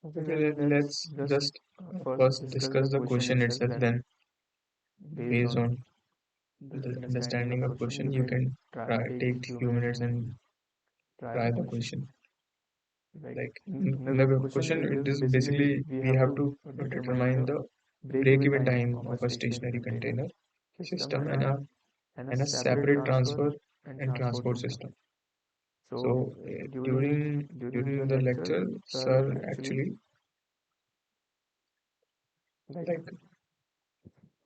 Okay, let's just first discuss the question itself. Then, based on the understanding of question, you can take few minutes and try the question. Like in the question, it is basically we have to determine the break-even time of a stationary container system and a separate transfer and transport system. So during the lecture, sir actually, like,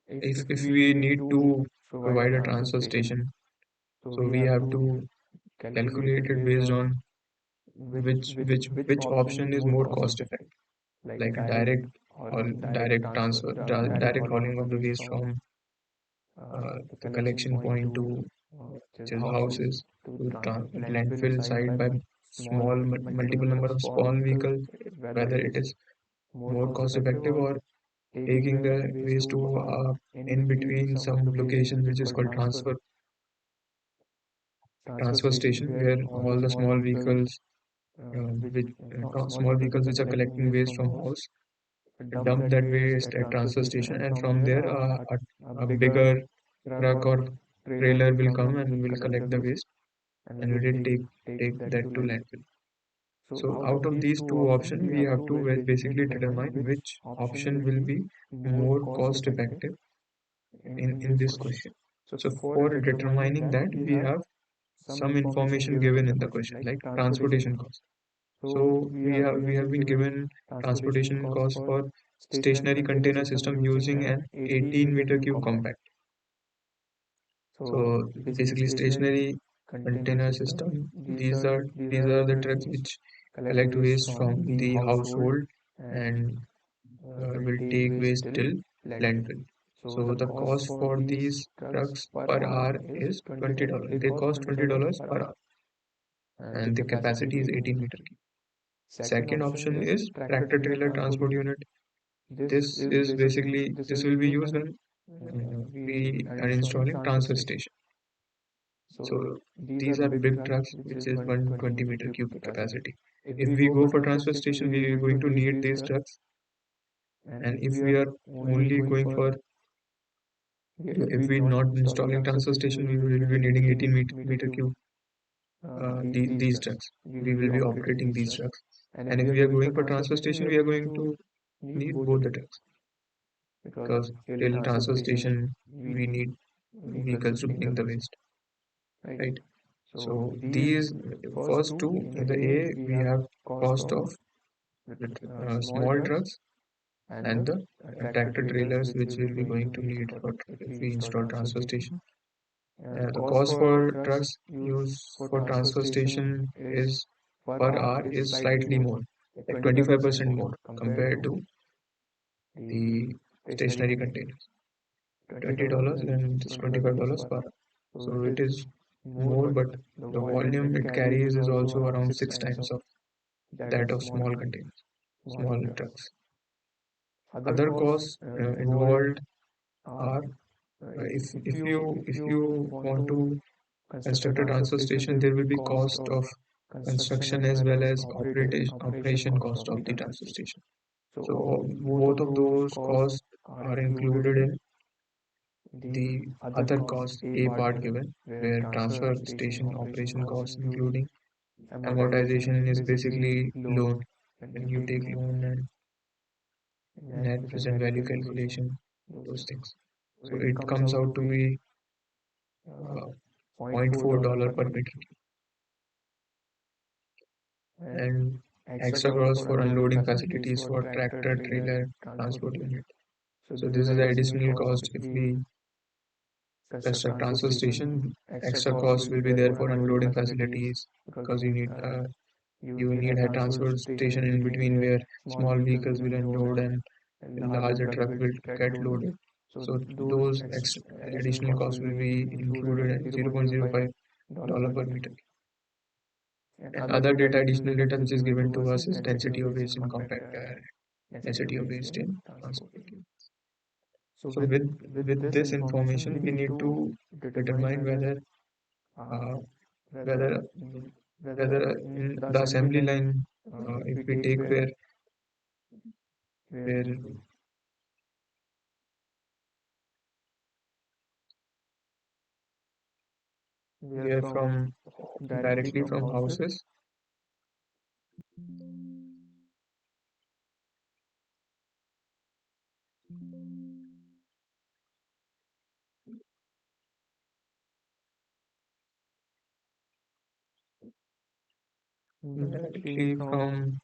if we need to provide a transfer station, so we have to calculate it based on which option is more cost effective, like direct transfer, direct hauling of the waste from the collection point to which is houses to landfill site by multiple number of small vehicles, whether it is more cost effective, or taking the waste to in between some locations which is called transfer station, where all the small vehicles small vehicles which are collecting waste from house dump that waste at transfer station, and from there a bigger truck or trailer will come and will collect the waste and will take that to landfill. So out of these two options, we have to basically determine which option will be more cost effective in this question. So for determining that, we have some information given in the question, like transportation cost. So we have been given transportation cost for stationary container system using an 18 meter cube compact. So basically stationary container system, these are the trucks which collect waste from the household and will take waste till landfill. So the cost for these trucks per hour is $20. They cost $20 per hour, and the capacity is 18 meter cube. Second option is tractor trailer transport unit. This will be used when we are installing transfer station. So these are big trucks, which is 120 meter cube capacity. If we go for transfer station, we are going to need these trucks. And if we are only going for, if we not installing transfer station, we will be needing 18 meter cube these trucks. We will be operating these trucks. And if we are going for transfer station, we are going to need both the trucks, because till transfer station we need vehicles to bring the waste, right? So these first two in the A, we have cost of the small trucks and the tractor trailers which will be going to need for if we install transfer station. The cost for trucks used for transfer station is per hour is slightly more, like 25% more compared to the stationary containers. $20 and it's $25 per hour. So it is more, but the volume it carries is also around six times of that of small containers, small trucks. Other costs involved are if you want to construct a transfer station, there will be cost of construction as well as operation cost of the transfer station. So both of those costs are included in the other cost A part given, where transfer station operation costs including amortization is basically loan, when you take loan and net present value calculation, those things. So it comes out to be uh, $0.4 per meter cube, and extra cost for unloading facilities for tractor trailer transport unit. So this is the additional cost if we construct transfer station. Extra cost will be there for unloading facilities, because you need a transfer station in between where small vehicles will unload and larger truck will get loaded. So those extra additional costs will be included at $0.05 per meter. And other data, additional data which is given to us is density of waste in compact area, density of waste in transport. So with this information, we need to determine uh, whether whether in the assembly line, if we take where where we are from directly from houses. Directly from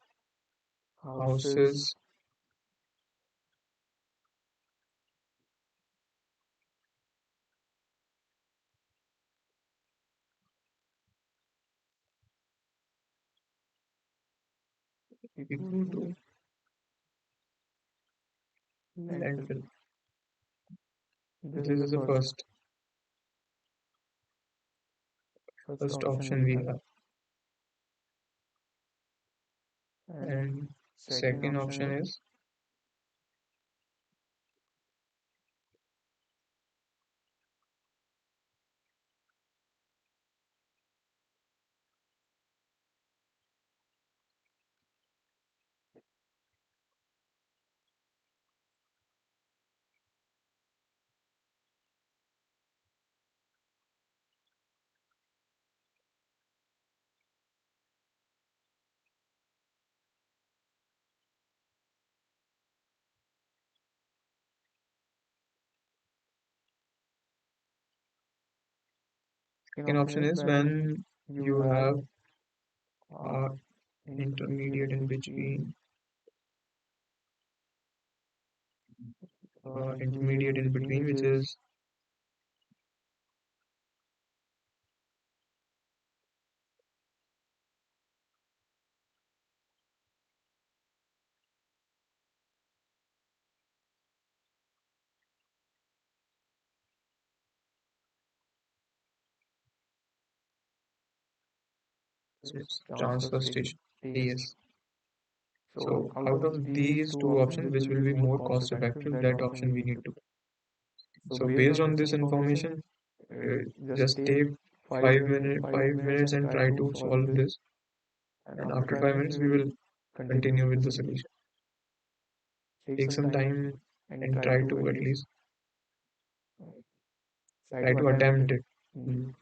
houses, we go to landfill. This is the first option we have. And second option is when you have a intermediate in between, which is transfer station, TS. So out of these two options, which will be more cost effective, that option we need to. So based on this information, just take 5 minutes and try to solve this. And after 5 minutes, we will continue with the solution. Take some time and try to at least try to attempt it. Mm.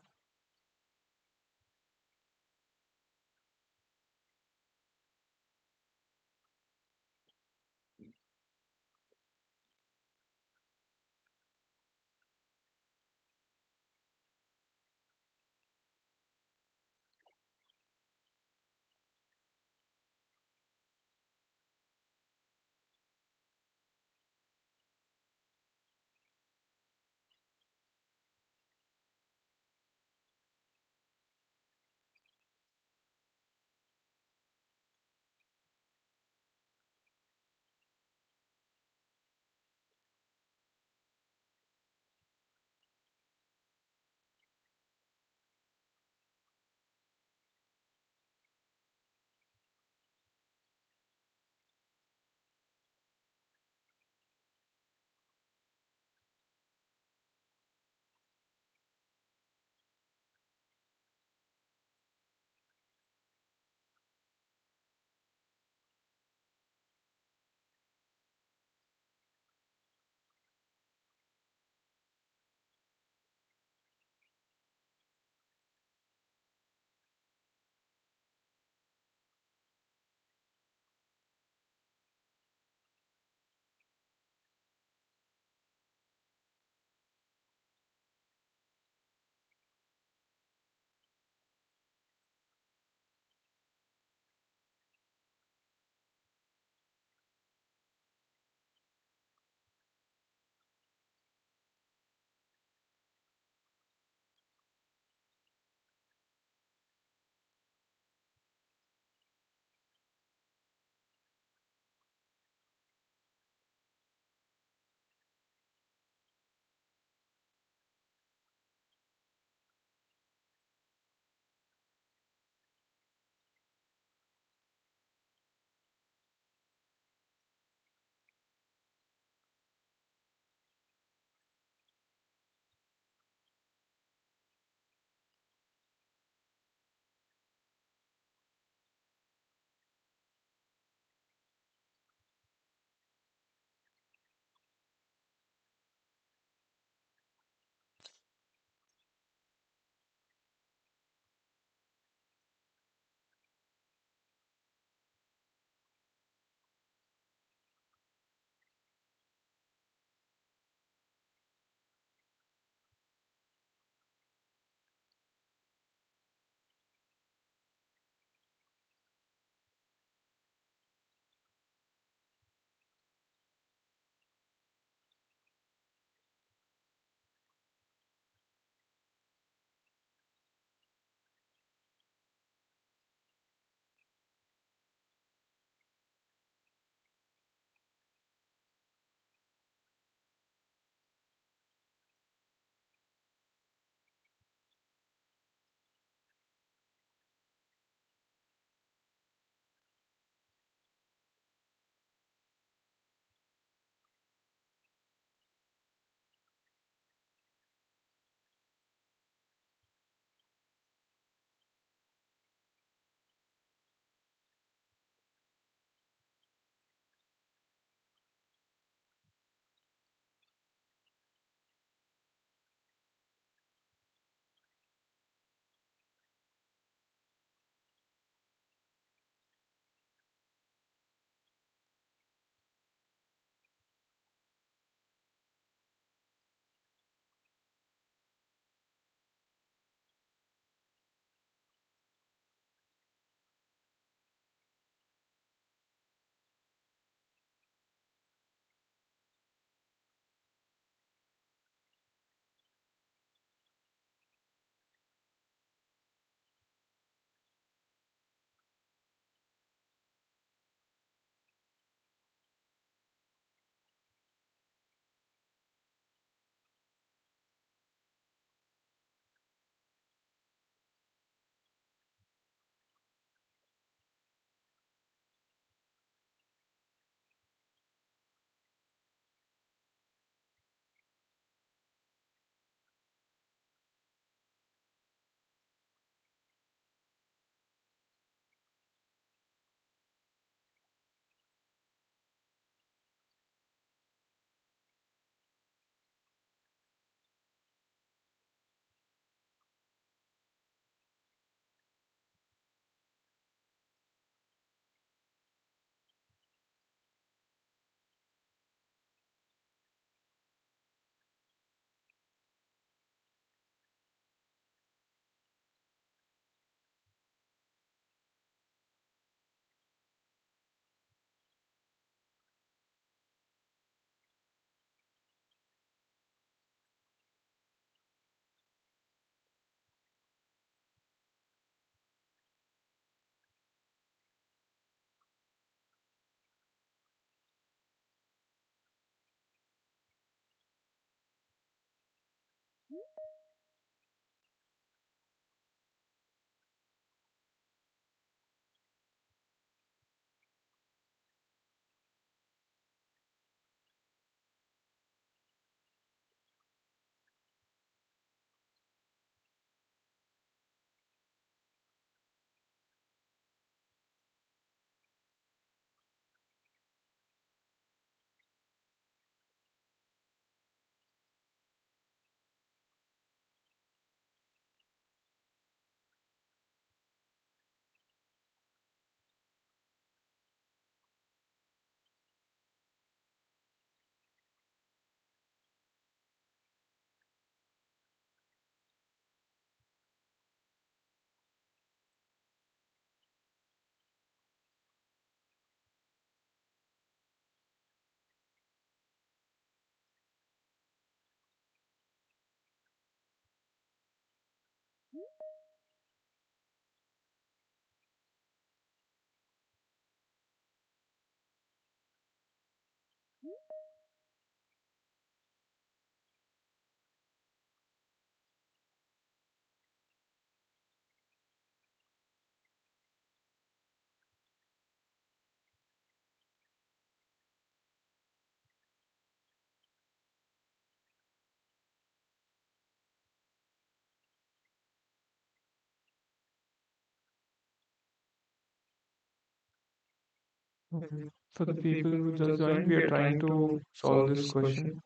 For the people who just joined, we are trying to solve this question.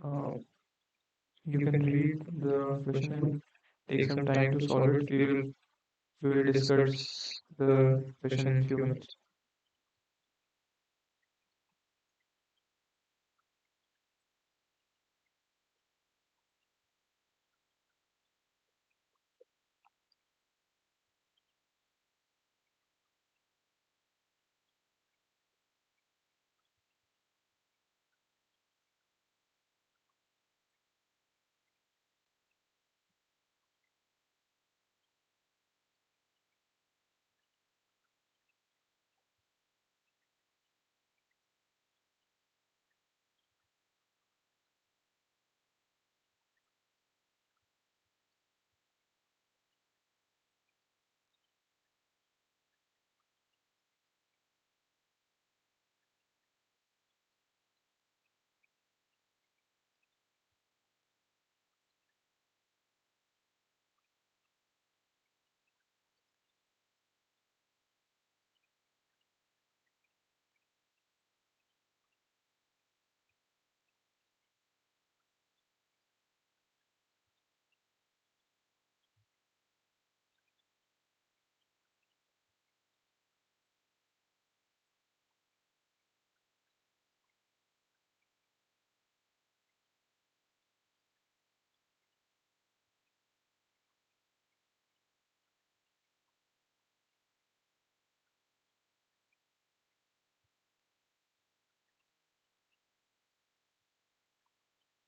Uh, you can read the question and take some time to solve it. We will discuss the question in few minutes.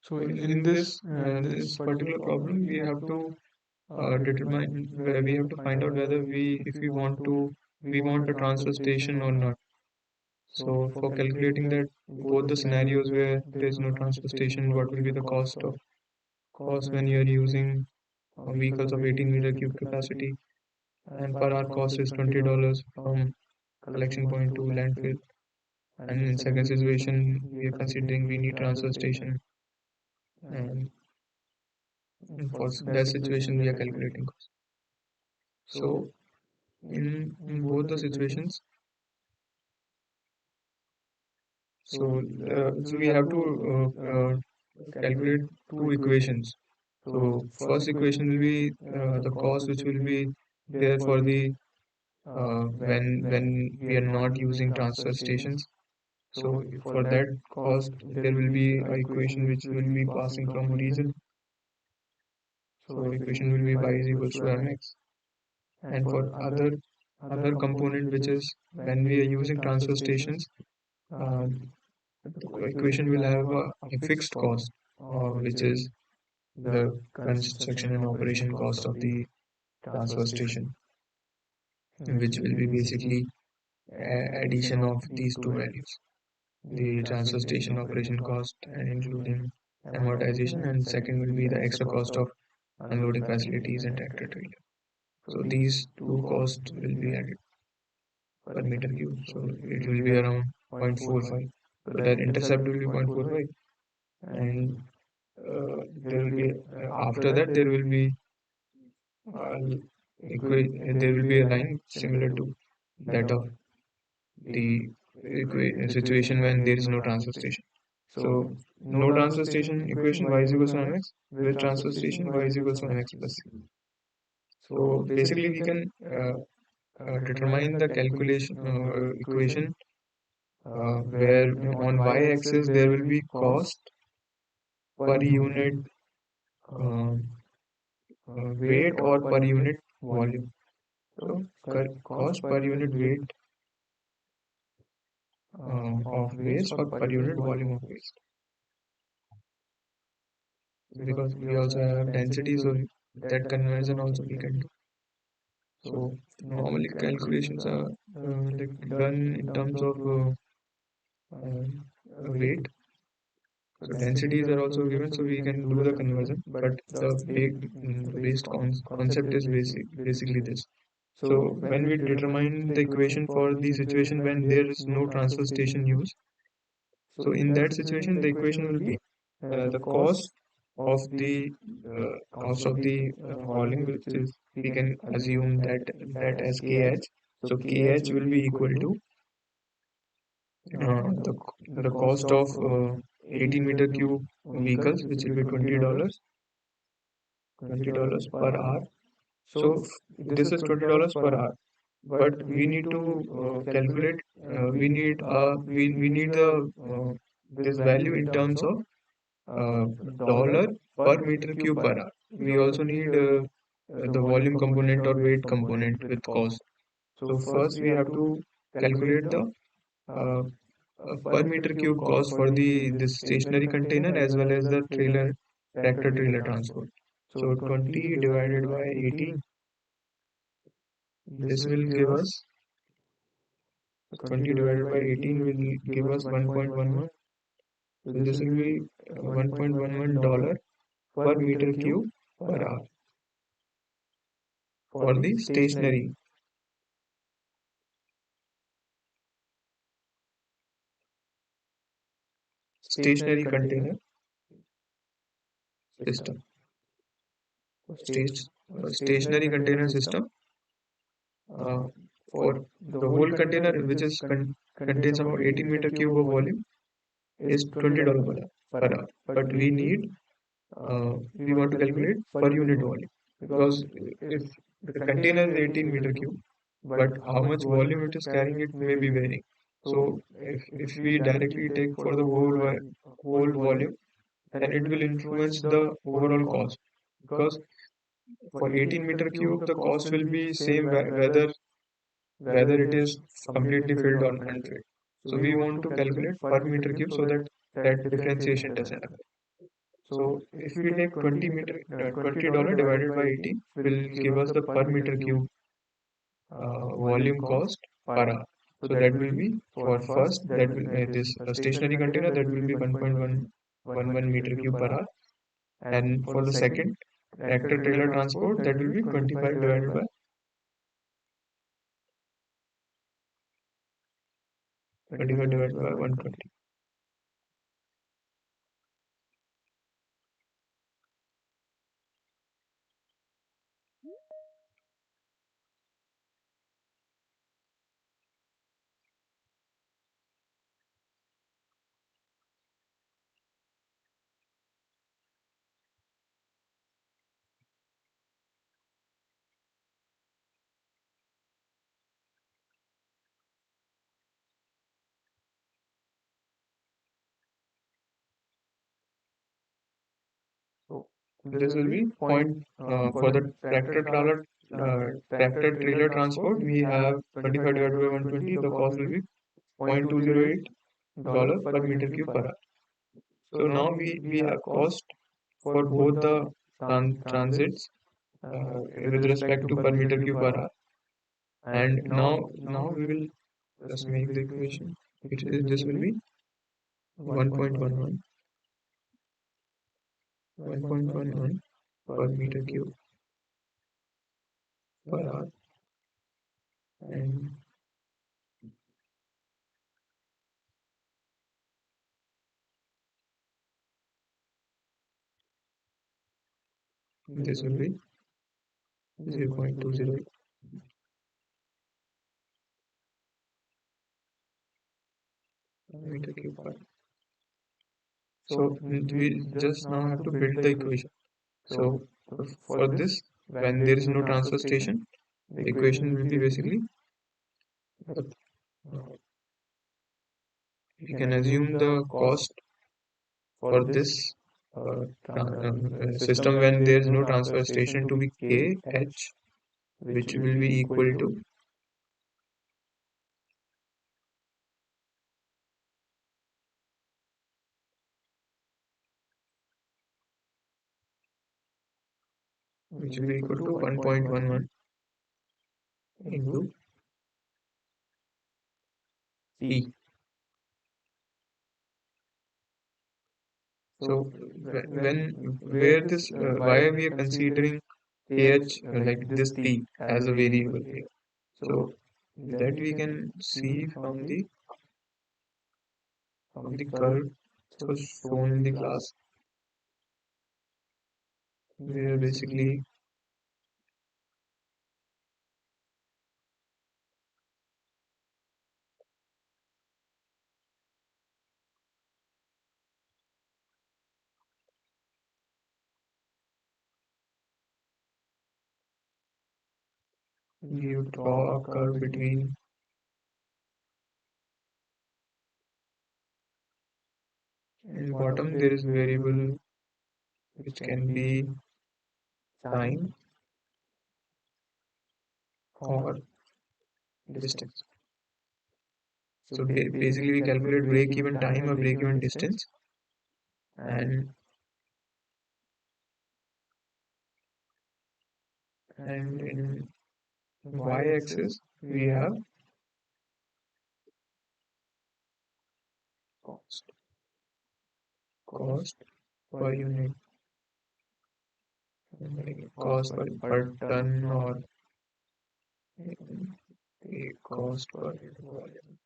So in this particular problem, we have to determine where we have to find out whether if we want a transfer station or not. So for calculating that, both the scenarios where there is no transfer station, what will be the cost when you are using vehicles of 18 meter cube capacity, and per hour cost is $20 from collection point to landfill. And in second situation, we are considering we need transfer station, and for that situation, we are calculating cost. So in both the situations, so we have to calculate two equations. So first equation will be the cost which will be there for the when we are not using transfer stations. So for that cost, there will be a equation which will be passing from origin. So equation will be y is equals to mx. And for other component which is when we are using transfer stations, uh, the equation will have a fixed cost, which is the construction and operation cost of the transfer station, which will be basically addition of these two values, the transfer station operation cost and including amortization, and second will be the extra cost of unloading facilities and tractor trailer. So these two costs will be added per meter cube. So it will be around 0.45. So that intercept will be 0.45, and there will be after that uh, there will be a line similar to that of the situation when there is no transfer station. So no transfer station equation y is equals to mx, with transfer station y is equals to mx plus c. So basically we can determine the calculation equation where on y-axis there will be cost per unit uh, weight or per unit volume. So cost per unit weight of waste or per unit volume of waste, because we also have density, so that conversion also we can do. So normally calculations are like done in terms of uh, weight. So densities are also given, so we can do the conversion. But the base concept is basically this. So when we determine the equation for the situation when there is no transfer station used, so in that situation the equation will be the cost of the hauling, which is we can assume that as kh. So KH will be equal to the cost of 18-meter cube vehicles, which will be $20 per hour. So this is $20 per hour, but we need to calculate. We need the this value in terms of dollar per meter cube per hour. We also need the volume component or weight component with cost. So first we have to calculate the uh, per meter cube cost for the this stationary container as well as the tractor trailer transport. So 20 divided by 18, this will give us 20 divided by 18 will give us 1.11. So this will be $1.11 per meter cube per hour for the stationary container system. Stationary container system uh, for the whole container, which is contains about 18-meter cube of volume, is $20 per hour. But we want to calculate per unit volume, because if the container is 18-meter cube, but how much volume it is carrying, it may be varying. So if we directly take for the whole volume, then it will influence the overall cost, because for 18-meter cube the cost will be same whether it is completely filled or unfilled. So we want to calculate per meter cube so that that differentiation doesn't happen. So if we take $20 divided by 18 will give us the per meter cube volume cost per hour. So that will be for first, that will this stationary container, that will be 1.111 meter cube per hour, and for the second tractor trailer transport, that will be 25 divided by 120. This will be point for the tractor trailer transport. We have 25 divided by 120. The cost will be $0.208 per meter cube per hour. So now we have cost for both the transits with respect to per meter cube per hour. And now we will just make the equation. This will be 1.11 per meter cube per hour, and this will be 0.20 meter cube per hour. So we just now have to build the equation. So for this, when there is no transfer station, the equation will be basically uh, we can assume the cost for this system when there is no transfer station to be KH, which will be equal to which will be equal to 1.11 into P. So where this why we are considering KH like this P as a variable here. So that we can see from the curve so shown in the class, where basically you draw a curve between in bottom there is variable which can be time or distance. So basically we calculate break even time or break even distance, and in y-axis we have cost cost per unit, like cost per ton or the cost per volume.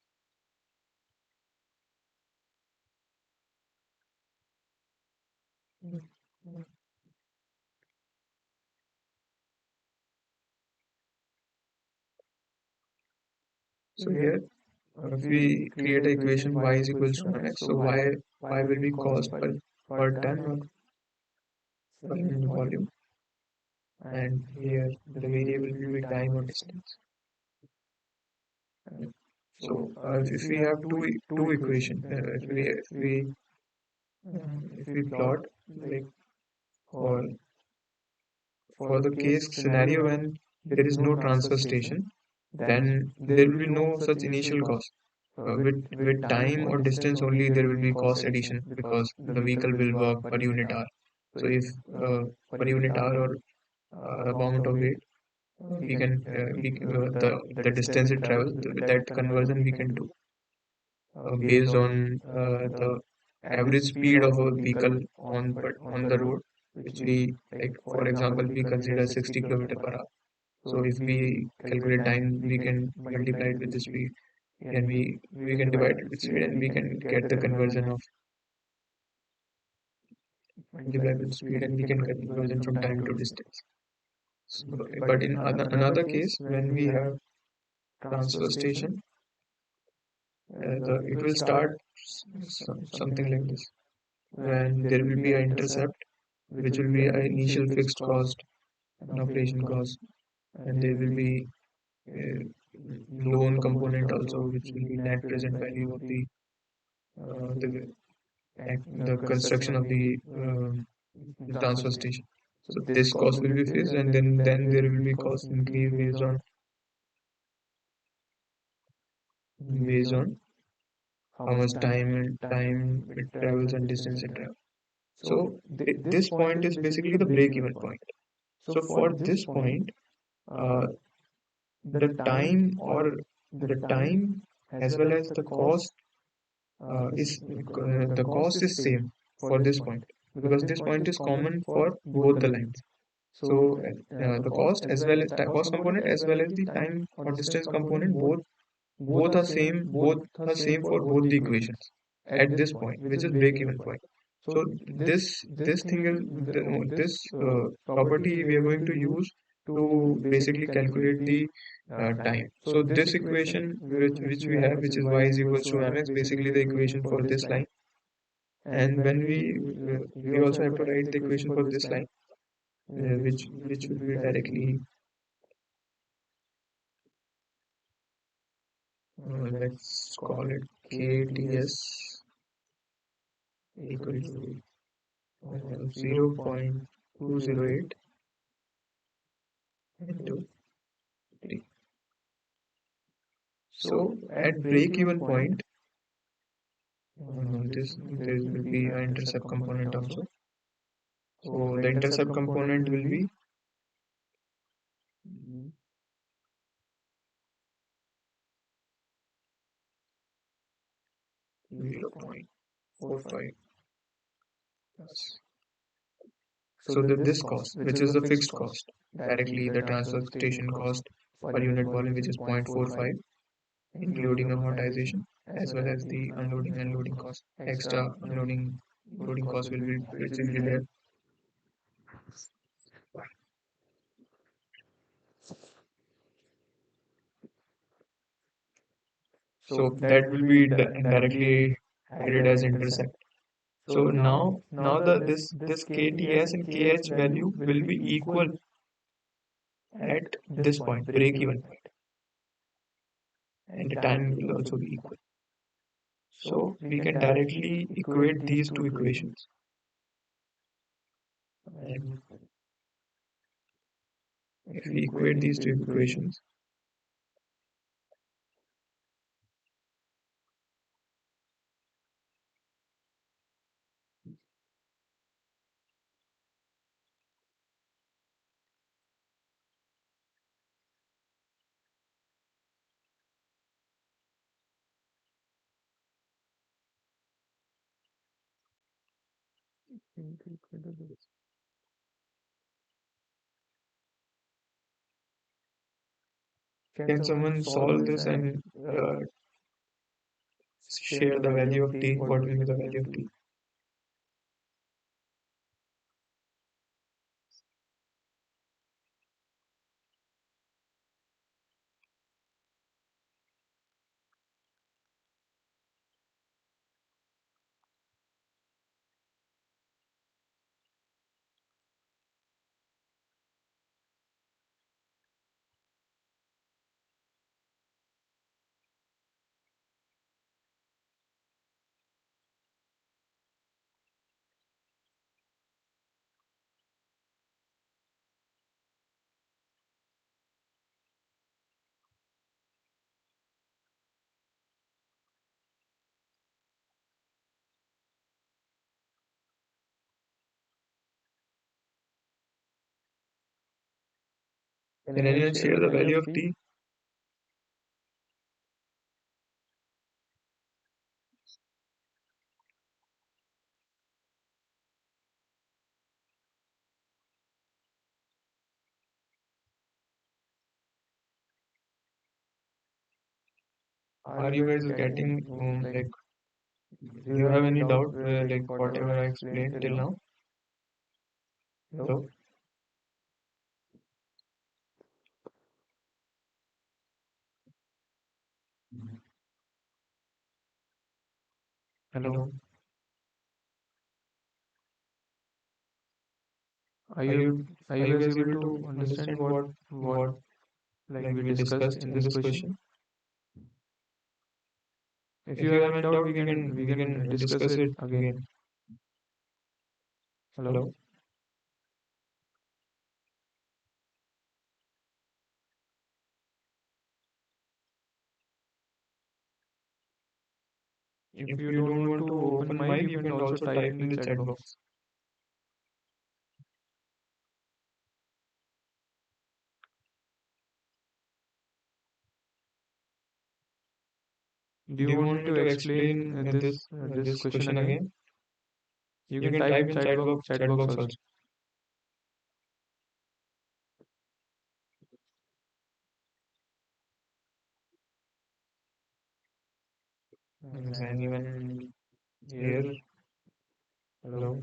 So here, if we create an equation y is equals to mx, so y will be cost per ton or per unit volume, and here the variable will be time or distance. So if we have two equation, if we plot like for the case scenario when there is no transfer station, then there will be no such initial cost. With time or distance only there will be cost addition because the vehicle will work per unit hour. So if per unit hour or amount of weight, we can the distance it travels, that conversion we can do based on the average speed of a vehicle on the road, which we, like for example we consider 60 kilometer per hour. So if we calculate time, we can multiply it with the speed, and we can divide it with speed, and we can get the conversion of multiply with speed, and we can get conversion from time to distance. So, but in another case, when we have transfer station, it will start something like this. When there will be an intercept, which will be an initial fixed cost, an operation cost, and there will be a loan component also, which will be net present value of the construction of the transfer station. So this cost will be fixed, and then there will be cost increase based on how much time it travels and distance it travels. So this point is basically the break even point. So for this point, uh, the time as well as the cost is the cost is same for this point, because this point is common for both the lines. So the cost as well as cost component as well as the time or distance component, both are same for both the equations at this point, which is break even point. So this thing is this property we are going to use to basically calculate the time. So this equation which we have, which is y is equals to mx, basically the equation for this line. And when we also have to write the equation for this line, which will be directly, let's call it KTS equal to 0.208 into 3. So at break even point, this there will be an intercept component also. So the intercept component will be 0.45 plus. So this cost, which is the fixed cost, directly the transportation cost per unit volume, which is 0.45, including amortization, as well as the unloading and loading cost. Extra unloading loading cost will be basically there. So that will be directly added as intercept. So now the this KTS and KH value will be equal at this point, break even point, and the time will also be equal. So we can directly equate these two equations. And if we equate these two equations, can someone solve this and share the value of t? What will be the value of t? Can anyone share the value of t? Are you guys getting like, do you have any doubt like whatever I explained till now? Hello? Hello, Hello? are Are you you are are you you guys guys able able to to understand understand what what like like we we discussed discussed in in this this question? question? If If you you have have any any doubt, doubt, we can we can discuss discuss it it again. again. Hello, Hello? if If you you don't don't want want to to open open mic, mic, you you can can also also type type in in the the chat chat box. box. Do you Do you want me want me to to explain explain this this question question again? again? You You can can type type in in chat chat box box also. also. Is anyone Here, here? hello.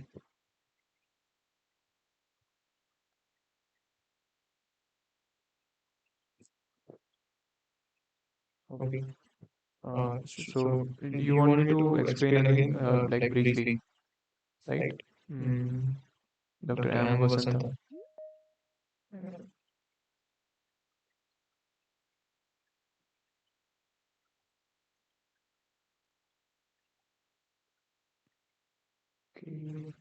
Hello? Okay. Okay. So you You want want me me to to explain explain again, again, like like briefly, briefly, right? right? Mm, Mm, Dr. Dr. M. M. Vasantha. Vasantha. Okay.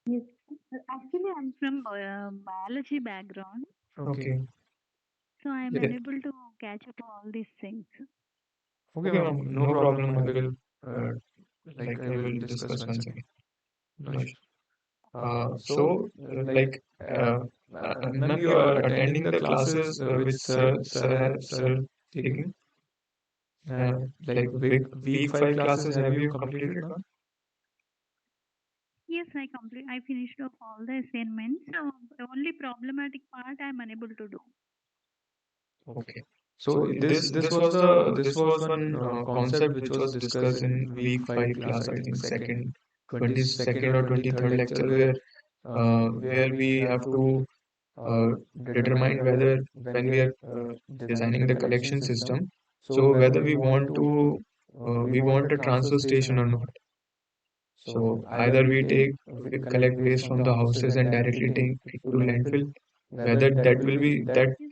Yes, actually, I'm from biology background, Okay. Okay. so I'm Yeah. unable to catch up all these things. Okay, Okay, ma'am. ma'am. No No problem. problem. I I will, will, uh, uh, like, I I will will discuss discuss once once again. again. No No issues. issues. So, Like, like, uh, ma'am, ma'am, you you are are attending attending the the classes classes which which sir taking. taking. Like, Like week week five five classes, classes, have have you you completed, completed, ma'am? ma'am? Yes, I finished off all the assignments. So the only problematic part I'm unable to do. Okay. Okay. So So this this was was one one concept concept which which was was discussed discussed in in week week five five class, class. I I think think second, second, 22nd 22nd or or 23rd 23rd lecture, lecture, where where we we have have to to uh, uh, determine determine whether whether when when we we are are designing designing the the collection collection system, system, so so whether whether we we want want to to we we want a want a transfer transfer station station or or not. not. So So either either we we take take collect collect waste waste from the from the houses houses and and directly directly take take it it to to landfill, landfill, whether whether that that will will be be that that Yes,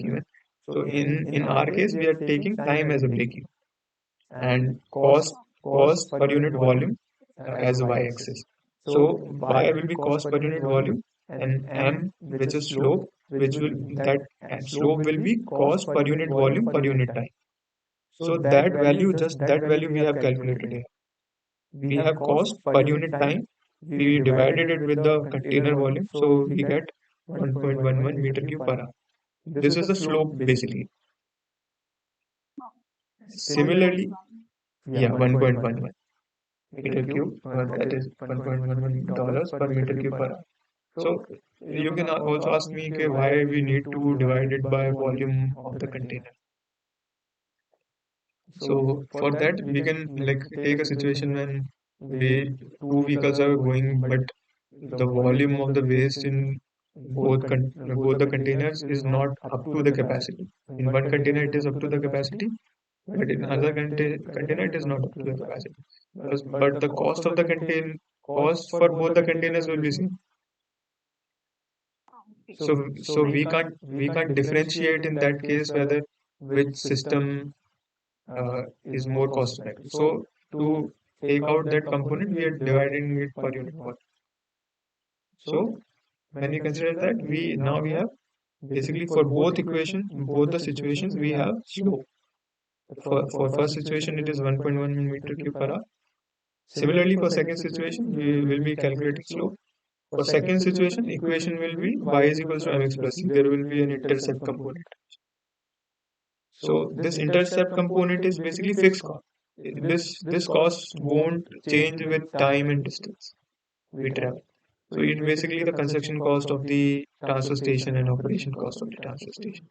break even. So in our case, we are taking time as a break even and cost per unit volume as a y-axis. So y will be cost per unit volume, and m, which is slope, which will that and slope will be cost per unit volume per unit time. So that value, just that value we have calculated here. We have cost per unit time. We divided it with the container volume, so we get 1.11 meter cube per hour. This is the slope basically. Oh, Similarly, 1.1. yeah, 1.11. meter cube, that is $1.11 per meter cube per hour. So you can also ask me okay, why we need to divide it by volume of the container. So for that we can like take a situation when we two vehicles are going, but the volume of the waste in both the containers is not up to the capacity. In one container it is up to the capacity, but in another container it is not up to the capacity. But the cost of the cost for both the containers will be same. Okay. So we can't differentiate in that case whether which system is more cost effective. So to take out that component, we are dividing it per unit volume. So when we consider that, we have basically for both the situations, we have slope. For first situation, it is 1.1 meter cube per hour. Similarly, for second situation, we will be calculating slope. For second situation, equation will be y is equals to mx plus c. There will be an intercept component. So this intercept component is basically fixed cost. This cost won't change with time and distance we travel. So it's basically the construction cost of the transfer station and operation cost of the transfer station.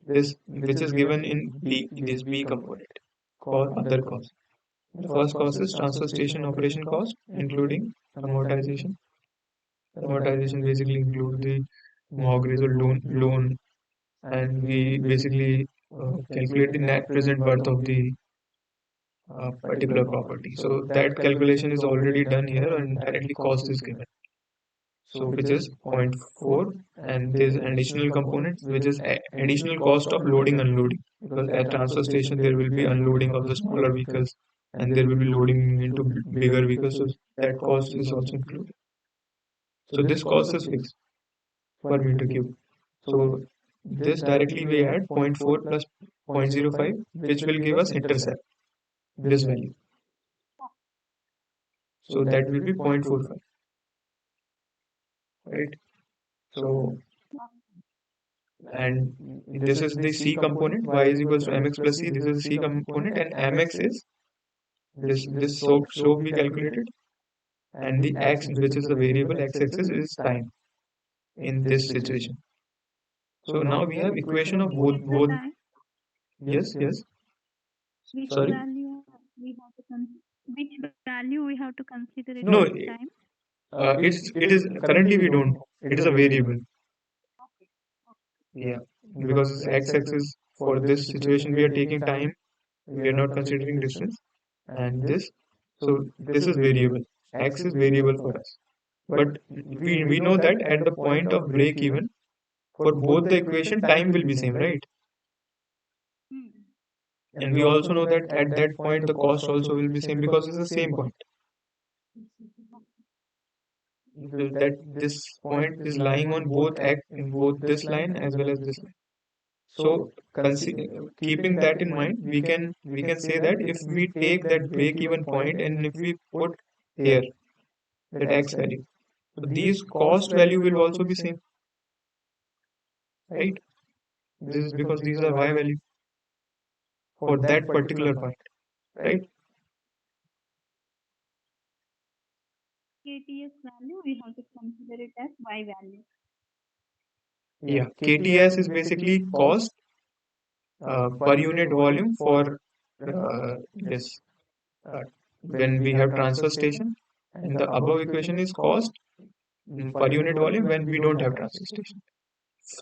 This which is given in this B component for other costs. The first cost is transfer station operation cost, including amortization. Amortization basically include the mortgage or loan, and we basically calculate the net present worth of the particular property. So that calculation is already done here, and directly cost is given. So which is zero point 0.4, and there's an additional component which is additional cost of loading unloading, because at transfer station there will be unloading of the smaller vehicles and there will be loading into bigger vehicles, so that cost is also included. So this cost is fixed per meter cube. So this directly we add zero point 0.4 plus 0.05, which will give us intercept this value. So that will be 0.45, right? So and this is the C component, y is equals to mx plus c. This is the C component, and mx is this slope we calculated, and the x, which is the variable x-axis, is time in this situation. So now we have equation of What is the both. time? Yes. Which Sorry. value we have to which value we have to consider it No, as time? it is currently we don't know. It is a variable. Okay. Yeah, because x-axis for this situation we are taking time. We are not considering distance, and this. So this is variable. X is variable for us. But we know that at the point of break even, for both the equation, time will be same, right? Hmm. And we also know that at that point, the cost also will be same because it's the same point. That this point is lying on both X in both this line as well as this line. So keeping that in mind, we can say that if we take that break even point and if we put here that X value, so these cost value will also be same, right? This is because these are Y value for that particular point, right? KTS value we have to consider it as Y value. Yeah, KTS is basically cost per unit volume for this when we have transfer station, and the above equation is cost per unit volume when we don't have transfer station.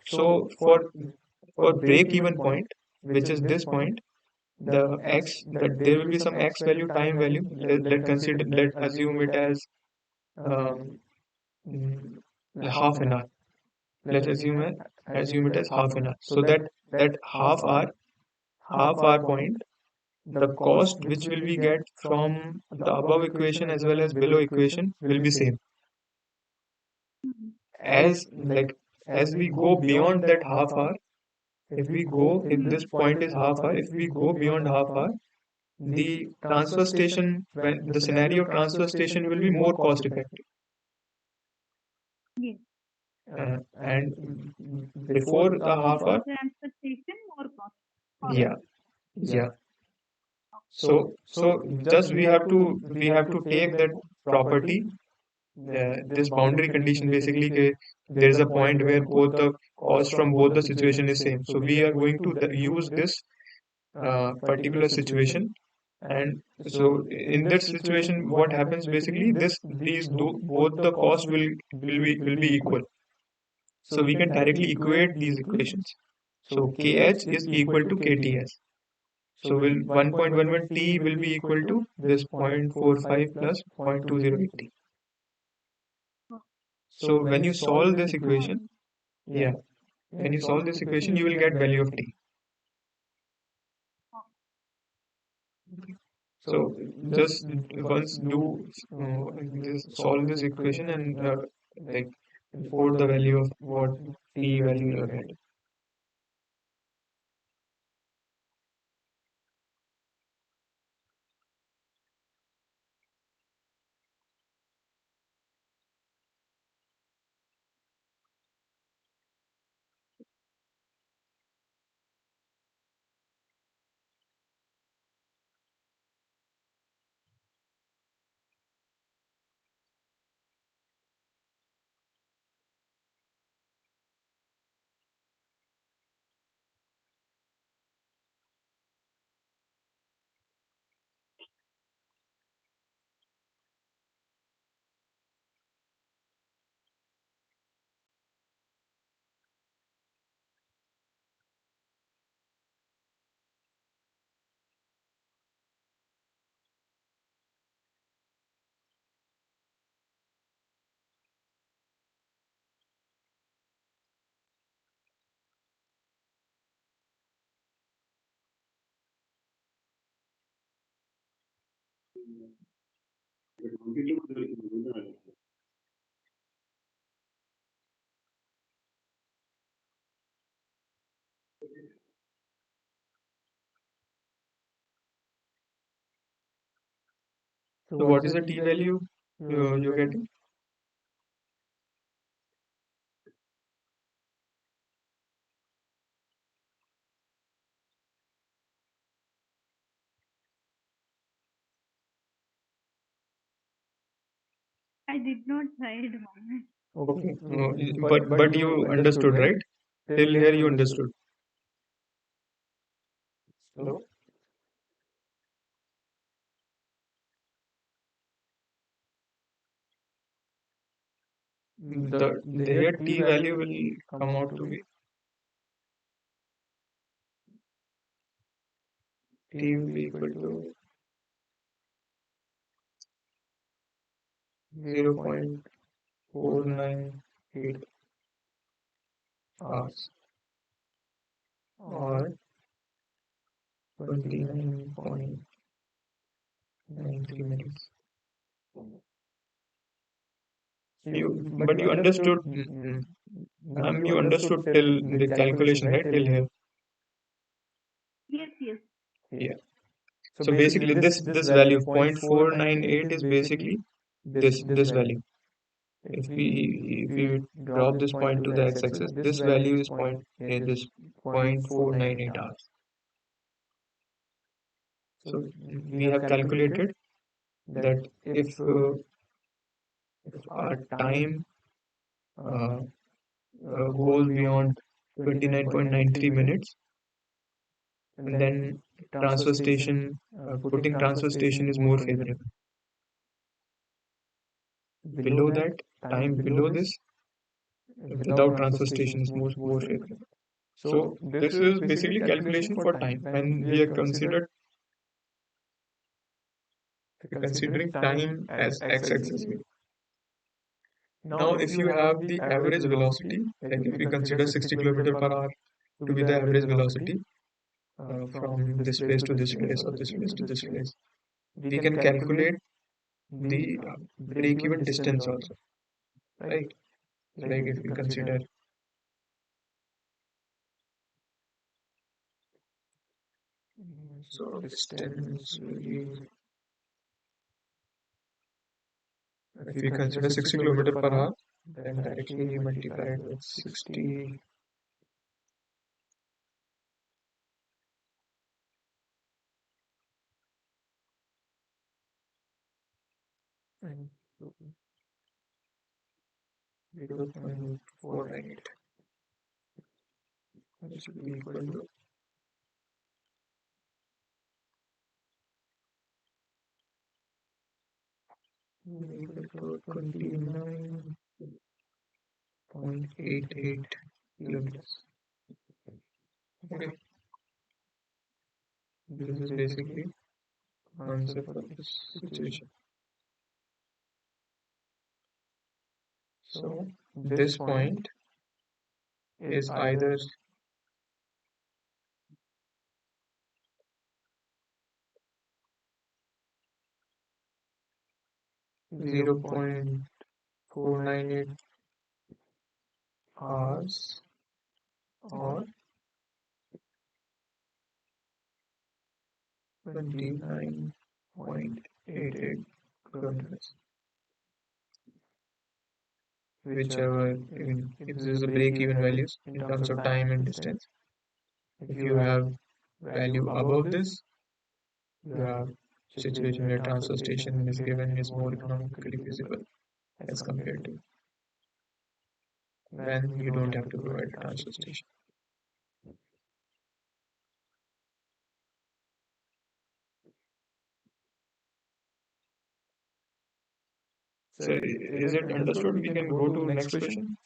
So for break even point, which is this point, the x that there will be some x value time value. Let assume it as um, mm, half an hour. Let's assume it as half an hour. So that half hour point, the cost which will we get from the above equation as well as below equation will be same. Hmm. As like as we go beyond that half hour, if this point is half hour, if we go beyond half hour, the transfer station, when the scenario of transfer station will be more cost effective. Yes. And before the half hour, Transportation more cost. yeah, yeah. So just we have to take that property, this boundary condition basically there is a point where both the cost from both the situation is same. So we are going to use this particular situation, and so in that situation what happens basically, both the cost will be equal. So we can directly equate these equations. So kh is equal to kts. So will 1.11 t will be equal to this 0.45 plus 0.208 t. So when you solve this equation, yeah, when you solve this equation, you will get value of t. So just once solve this equation and like report the value of what t value you get. So what is the t value you're getting? I did not try it, Mohammed. Okay, but you understood, right? Till here you understood. Hello? The here t value will come out to be t will be equal to 0.498 hours or 29.93 minutes. But you understood, ma'am, you understood till the calculation, right? Till here. Yes, yes. Yeah. So basically this value of 0.498 is basically this value. If we drop this point to the x-axis, this value is this 0.498 hours. So we have calculated that if our time uh, goes beyond 29.93 minutes, and then putting transfer station is more favorable. Below that, time below this, without transfer station is more favorable. So this is basically calculation for time. When we are considering time as x-axis here. Now, if you have the average velocity, like if we consider 60 kilometer per hour to be the average velocity from this place to this place or this place to this place, we can calculate the break-even distance also, right? Like if we consider, so distance will be, if we consider 60 kilometer per hour, then directly multiplied with 60, and 0.498. That should be equal to equal to 29.88 kilometers. Okay, this is basically answer for this situation. So this point is either 0.498 hours or 29.88 kilometers. Whichever, if this is the break-even values in terms of time and distance. If you have value above this, you have situation where transfer station is given is more economically feasible as compared to when you don't have to provide a transfer station. So is it understood? We can go to next question.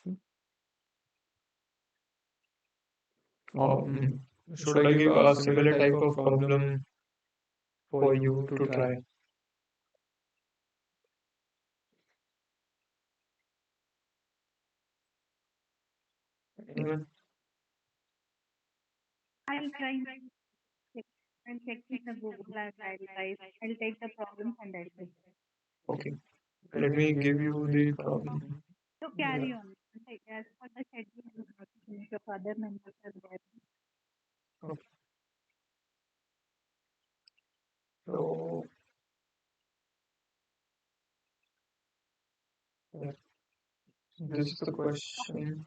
Or should I give a similar type of problem for you to try? Anyone? I'll try. Check. I'll check in the Google and I'll take the problems and I'll check. Okay. Let me give you the problem. So carry on. As for the schedule, the other members are there. Okay. So yeah, this is the question.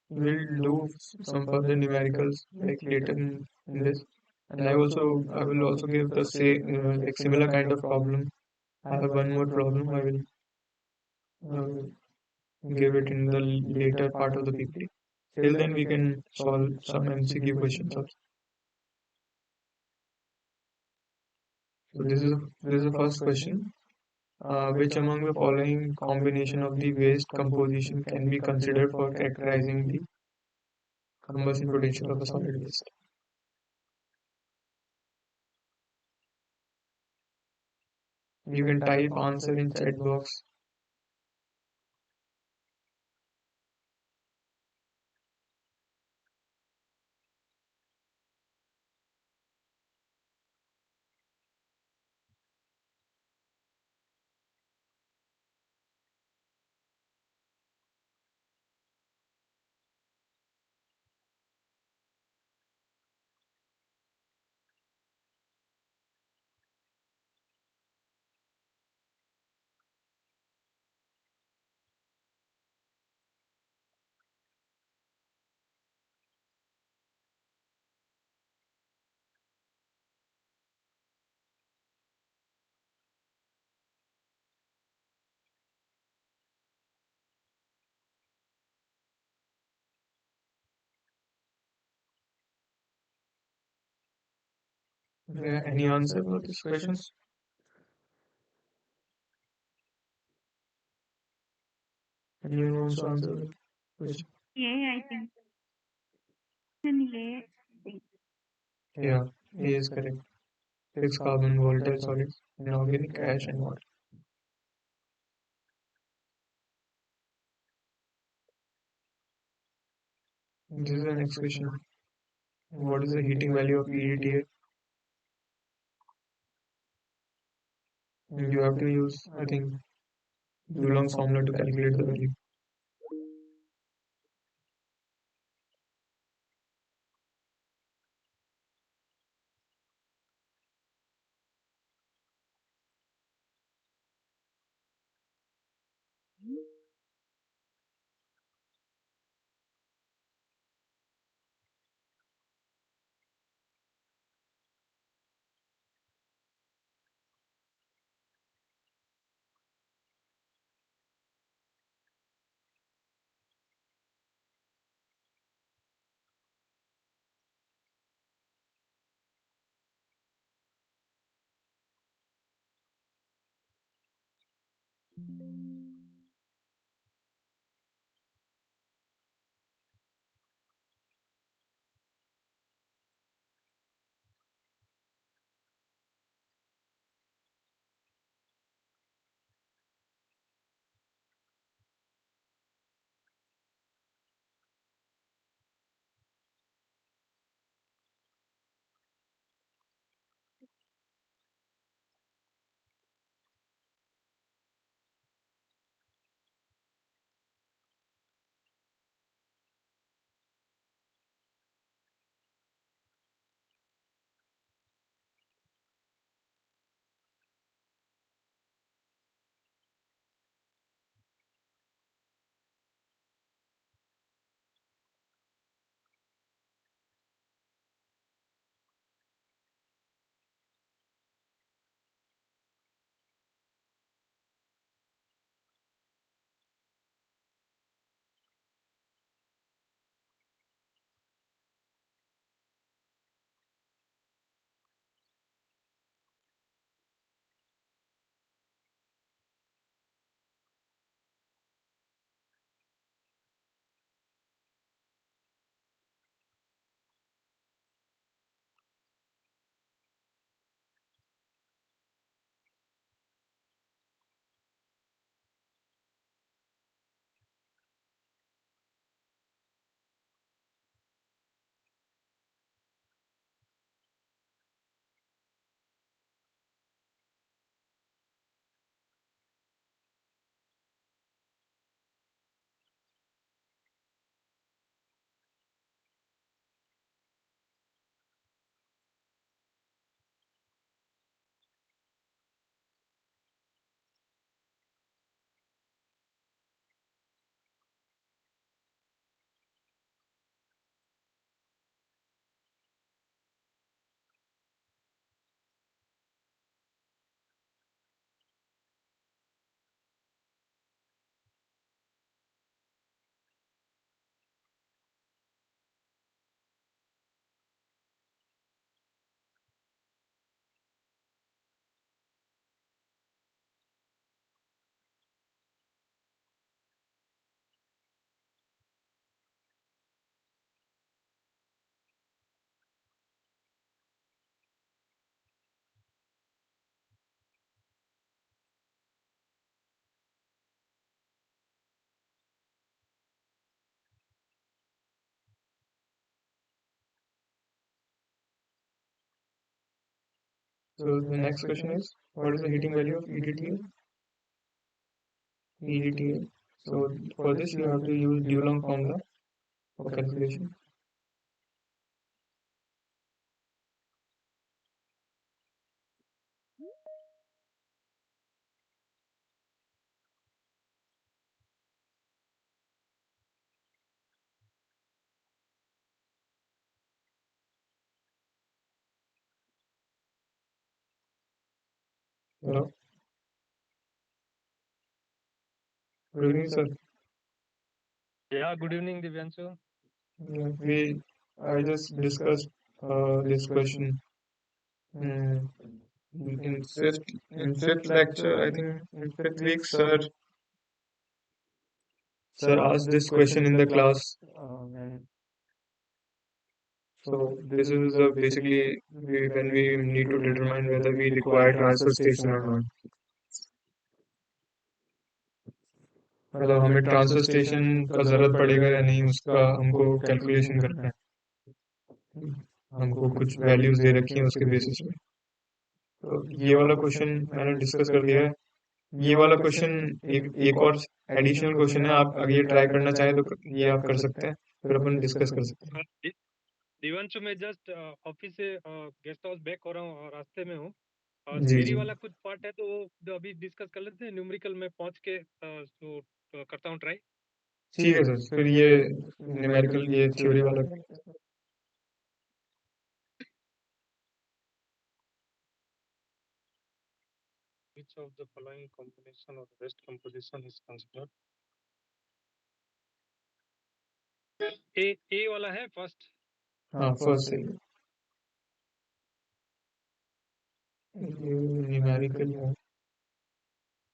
We'll do some further numericals like later in this, and I will also give the like similar kind of problem. I have one more problem. I will give it in the later part of the PPT. Till then, we can solve some MCQ questions also. So this is the first question. Which among the following combination of the waste composition can be considered for characterizing the combustion potential of a solid waste? You can type answer in chat box. Any answer for these questions? Anyone wants to answer the question? Yeah, I think. Yeah, I think. Yeah, A is correct. Fixed carbon, volatile solids, inorganic ash, and water. This is the next question. What is the heating value of PDTA? You have to use, I think, Dulong's formula to calculate the value. So the next question is, what is the heating value of EDTA? EDTA. So for this you have to use Dulong formula for calculation. Hello. Good evening, sir. Yeah, good evening, Divyanshu. I just discussed this question mm, in fifth lecture. I think in fifth week, sir asked this question in the class. And so this is basically when we need to determine whether we require transfer station or not. मतलब हमें transfer station का जरूरत पड़ेगा या नहीं, उसका हमको calculation करना है। हमको कुछ वैल्यूज दे रखी हैं उसके बेसिस पे। तो ये वाला क्वेश्चन मैंने डिस्कस कर दिया है। ये वाला क्वेश्चन एक और एडिशनल क्वेश्चन है, आप अगर ये ट्राई करना चाहें तो ये आप कर सकते हैं, फिर अपन डिस्कस कर सकते हैं। दिवांशु, मैं जस्ट ऑफिस से गेस्ट हाउस बैक हो रहा हूँ और रास्ते में हूँ। जी थ्योरी जी वाला कुछ पार्ट है तो वो अभी डिस्कस कर लेते हैं। न्यूमेरिकल में पहुंच के करता हूँ ट्राई। ठीक है सर, फिर ये न्यूमेरिकल ये थ्योरी वाला करते हैं। Which of the following combination of best composition is considered? ए वाला है फर्स्ट। हाँ फर्स्ट सही है, ये न्यूमेरिकल है।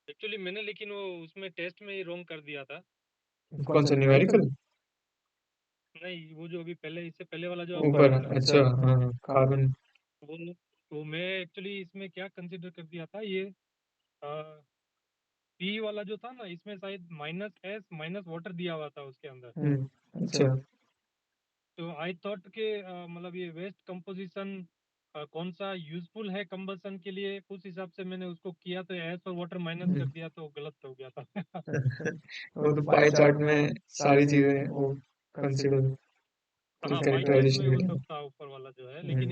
एक्चुअली मैंने लेकिन वो उसमें टेस्ट में ही रॉन्ग कर दिया था। कौन सा न्यूमेरिकल? नहीं, वो जो अभी पहले इससे पहले वाला जो ऊपर, अच्छा हाँ कार्बन। वो वो मैं एक्चुअली इसमें क्या कंसिडर कर दिया था, ये पी वाला जो था ना, इसमें शायद -s माइनस वाटर दिया हुआ था उसके अंदर। अच्छा तो आई थॉट के मतलब ये वेस्ट कंपोजिशन कौन सा यूजफुल है कंबसन के लिए, उस हिसाब से मैंने उसको किया, तो एस और वाटर माइनस कर दिया तो गलत हो गया था। वो तो पाई चार्ट में सारी चीजें वो कंसीडर हाँ, पाई चार्ट में वो सब था ऊपर वाला जो है, लेकिन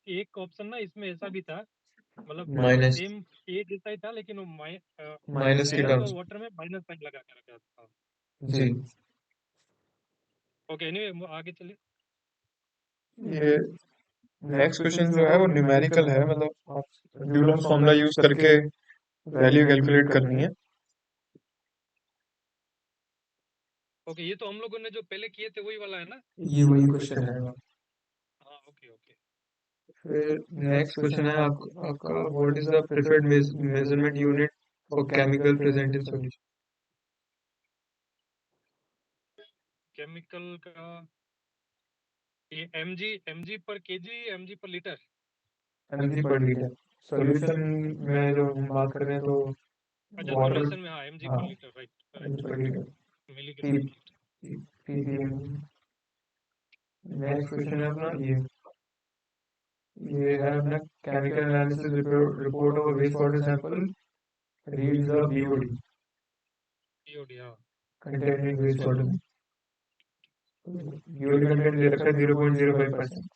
एक ऑप्शन ना इसमें ऐसा भी था, मतलब माइनस सेम ए जैसा ही था, लेकिन वो माइनस के एस टर्म्स और वाटर में माइनस साइन लगा के रखा था। जी। ओके, एनीवे आगे चलिए। ये नेक्स्ट क्वेश्चन जो है वो न्यूमेरिकल है, मतलब आप ड्यूलम्स फॉर्मूला यूज करके वैल्यू कैलकुलेट करनी है। ओके, ये तो हम लोगों ने जो पहले किए थे वही वाला है ना? ये वही क्वेश्चन है। हाँ, ओके ओके। फिर नेक्स्ट क्वेश्चन है आपका what is the preferred measurement unit for chemical present in solution? Chemical का ये mg पर KG, mg per litre? mg per litre. Solution में जो हम बात कर रहे हैं तो अच्छा, वाटर, सॉल्यूशन में हाँ, mg per litre, right mg right, per litre, milligram per litre. ppm। Next question है अपना ये है अपना chemical analysis report of waste water sample reads the BOD BOD, हाँ, content in waste water. BOD content दे रखा है 0.05%,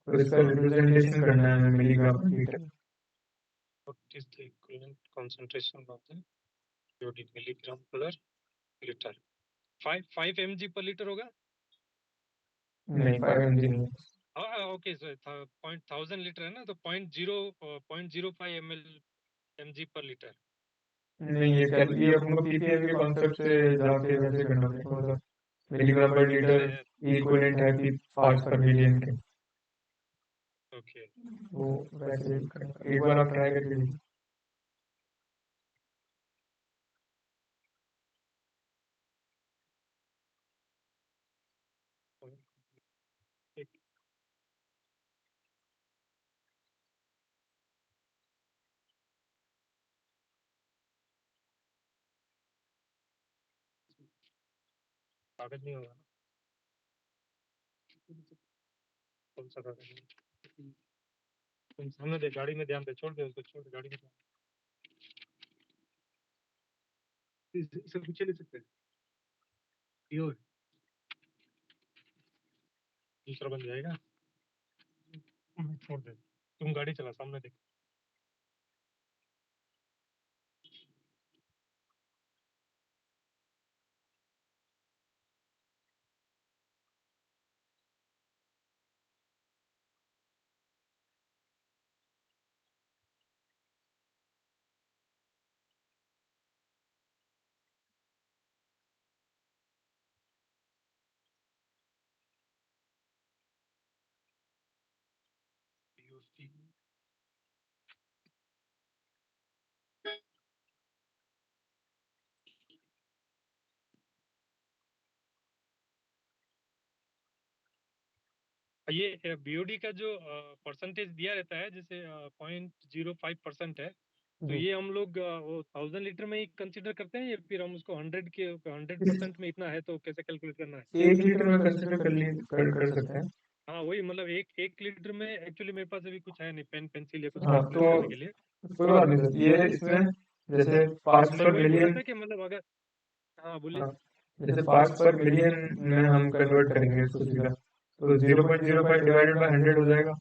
तो इसका रिप्रेजेंटेशन करना है हमें milligram per litre. What is the equivalent concentration of the BOD milligram per litre? 5 mg per litre होगा? नहीं 5 mg नहीं। हाँ, ओके, सो 1000 लीटर है ना, तो 0.05 mg पर लीटर। नहीं ये अपन को पीपीएम के कॉन्सेप्ट से जाके वैसे करना पड़ेगा, मतलब मिलीग्राम पर लीटर इक्विवेलेंट है कि पार्ट्स पर मिलियन के। ओके, वो वैसे करना, एक बार आप ट्राई करके देखिए। कागज नहीं होगा ना? कौन सा कागज है? तुम सामने दे, गाड़ी में ध्यान दे, छोड़ दे उसको, छोड़ दे गाड़ी में ध्यान दे। इसे पीछे ले सकते हैं, ये हो, दूसरा बन जाएगा। छोड़ दे, तुम गाड़ी चला, सामने देख। ये बीओडी का जो परसेंटेज दिया रहता है, जैसे 0.05% है, तो ये हम लोग वो 1000 लीटर में ही कंसीडर करते हैं, या फिर हम उसको 100% में इतना है तो कैसे कैलकुलेट करना है? 1 लीटर में कंसिडर कर सकते हैं। हाँ वही, मतलब एक लीटर में एक्चुअली मेरे पास अभी कुछ है नहीं, पेन पेंसिल या कुछ हाँ, कैलकुलेट तो करने के लिए। कोई बात नहीं सर, ये इसमें जैसे पार्ट्स मैं पर वही बोल रहा मिलियन, था कि मतलब अगर, हाँ बोलिए। हाँ, जैसे पार्ट्स पर मिलियन में हम कन्वर्ट करेंगे इसको सीधा, तो 0.05 डिवाइडेड बाय 100 हो जाएगा।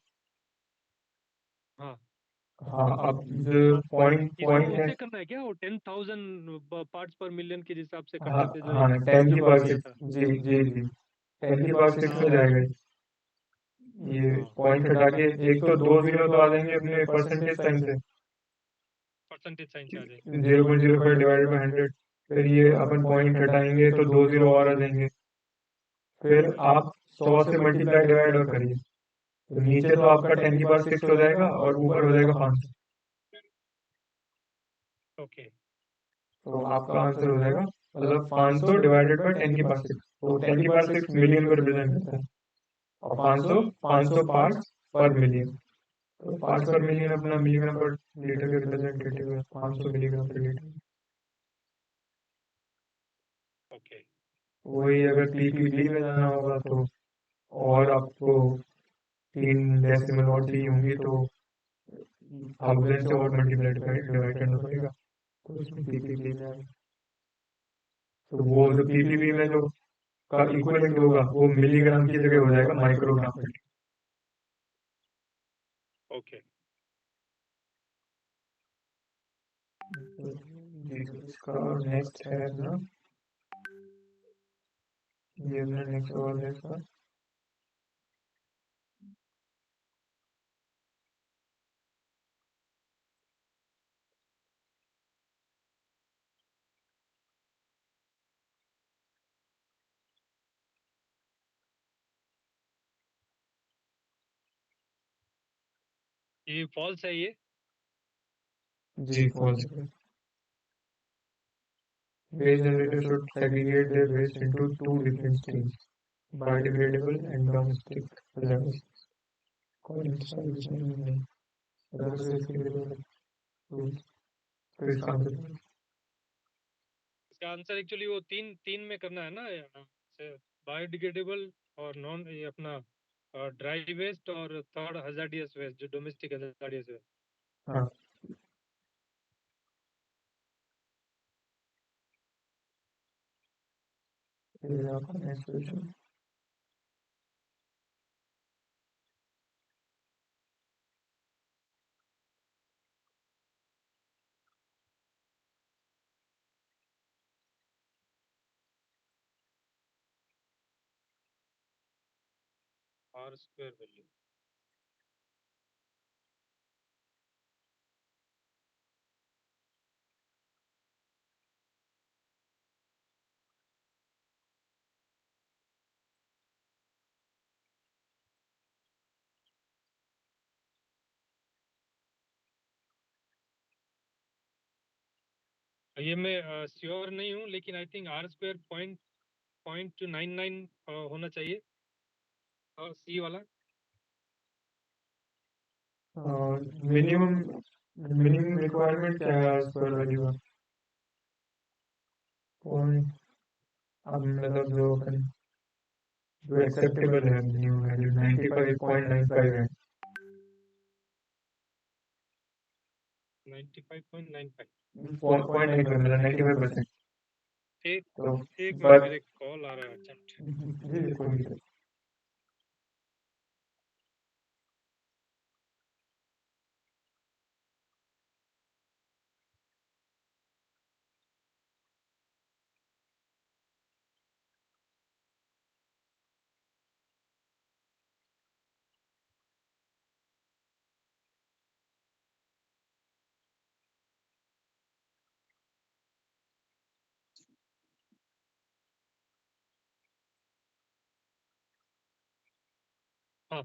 हाँ, हाँ, अब जो पॉइंट इसको पॉइंट है, उससे करना है क्या, वो 10,000 पार्ट्स पर मिलियन के हिसाब से हाँ करते थे जो हाँ, 10 की जो पावर बात किया 6, था। जी जी जी, 10 की पावर 6 हाँ में जाएगा ये हाँ, पॉइंट हटा के। एक तो 2 जीरो तो आ जाएंगे अपने परसेंटेज साइन से, परसेंटेज साइन से आ जाए। 0.05 डिवाइडेड बाय 100। फिर ये अपन पॉइंट हटाएंगे तो 2 जीरो और आ जाएंगे। फिर आप 100 से मल्टीप्लाई डिवाइड और करिए, तो नीचे तो आपका 10 की पावर 6 हो जाएगा और ऊपर हो जाएगा 500। ओके, तो आपका आंसर हो जाएगा, मतलब 500 डिवाइडेड बाय 10 की पावर 6। तो 10 की पावर 6 मिलियन को रिप्रेजेंट करता है, और 500 500 पार्ट्स पर मिलियन। तो पार्ट्स पर मिलियन अपना मिलीग्राम पर लीटर के रिप्रेजेंटेटिव है, 500 मिलीग्राम पर लीटर। ओके, वही अगर पीपीबी में जाना होगा तो और आपको 3 डेसिमल और चाहिए होंगी, तो 1000 से और मल्टीप्लाई डिवाइड करना पड़ेगा, तो उसमें पीपीबी में आएगा। तो वो जो पीपीबी में जो का इक्विवेलेंट होगा वो मिलीग्राम की जगह हो जाएगा माइक्रोग्राम में। ओके। जी सर, इसका नेक्स्ट है अपना, ये अपना नेक्स्ट सवाल है इसका। ये फॉल्स है ये? जी फॉल्स है। Waste generators should segregate their waste into two different streams: biodegradable and domestic hazardous, according to service नहीं, hazardous waste के लिए तो अलग rules। तो इसका आंसर इसका आंसर एक्चुअली वो तीन तीन में करना है ना, बायोडिग्रेडेबल और नॉन, ये अपना ड्राई वेस्ट, और थर्ड हजार्डियस वेस्ट, जो डोमेस्टिक हजार्डियस वेस्ट। हाँ, ये आपका next question. R square value, ये मैं श्योर नहीं हूँ, लेकिन I think R square point 99 होना चाहिए, सी वाला। मिनिमम मिनिमम रिक्वायरमेंट क्या है स्क्वायर वैल्यू का? पॉइंट, अब मतलब जो एक्सेप्टेबल है मिनिमम वैल्यू 95.95 है। 95.95 0.95 मतलब 95%। एक तो एक मिनट पर मेरे कॉल आ रहा है अर्जेंट जी कोई दिक्कत हाँ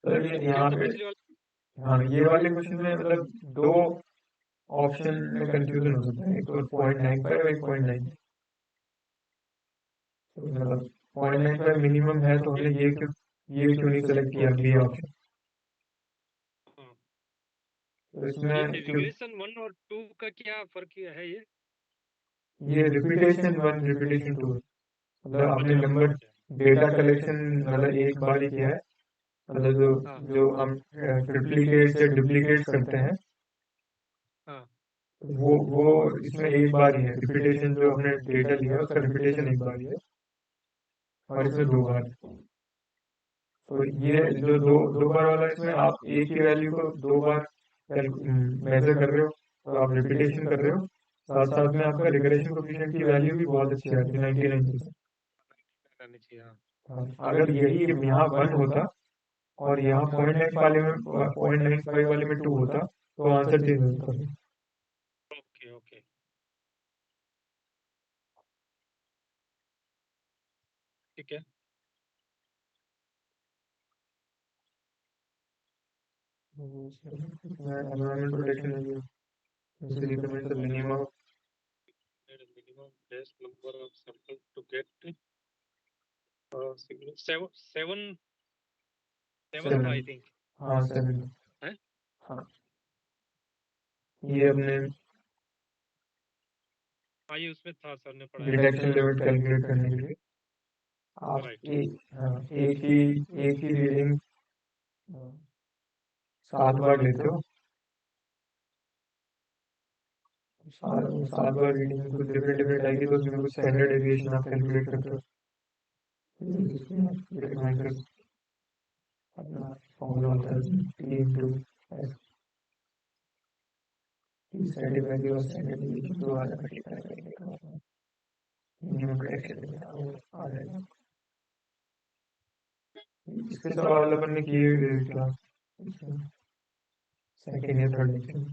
सर ये क्या यहाँ था पे पिछले वाले हाँ ये वाले क्वेश्चन में मतलब दो ऑप्शन में कंफ्यूजन हो सकता है, एक तो 0.95 एक 0.9। मतलब 0.95 मिनिमम है तो हमने ये क्यों नहीं सेलेक्ट किया बी ऑप्शन। हाँ तो ये इसमें क्यों रिग्रेशन 1 और 2 का क्या फर्क है ये रिपीटेशन 1 रिपीटेशन 2 मतलब आपने अच्छा नंबर अच्छा डेटा कलेक्शन मतलब एक बार ही किया है, मतलब जो हाँ जो हम ट्रिप्लिकेट्स या डुप्लीकेट्स करते हैं हाँ वो इसमें एक बार ही है। रिपीटेशन जो हमने डेटा लिया है उसका रिपीटेशन एक बार ही है और इसमें दो बार है। तो ये जो दो दो बार वाला इसमें आप एक ही वैल्यू को दो बार मेजर कर रहे हो, तो आप रिपीटेशन कर रहे हो, साथ साथ में आपका रिग्रेशन कोफिशिएंट की वैल्यू भी बहुत अच्छी आती है 99%। करनी चाहिए हाँ हाँ, अगर यही यहाँ 1 होता और यहाँ 0.9 वाले में 0.95 वाले में 2 होता तो आंसर चेंज होता। ओके ओके ठीक है एनवायरमेंट प्रोटेक्शन है जैसे recommends the minimum minimum best number of samples to get signal seven seventh I 7। think हाँ 7 है हाँ ये अपने हाँ ये उसमें था सर ने पढ़ाया था डिटेक्शन लिमिट कैलकुलेट करने के लिए आप राइट हाँ एक ही रीडिंग 7 बार लेते हो। 7 बार रीडिंग कुछ डिफरेंट डिफरेंट आएगी तो उसमें कुछ स्टैंडर्ड डेविएशन आप कैलकुलेट करते हो। डिटरमाइन कर अपना फॉर्मूला होता है T into S T static value और स्टैंडर्ड डेविएशन दोबारा मल्टीप्लाई करने के बाद मिनिमम डिटेक्शन लिमिट आ जाएगा। इसके सवाल अपन ने किए क्लास सेकेंड या थर्ड लेक्चर में।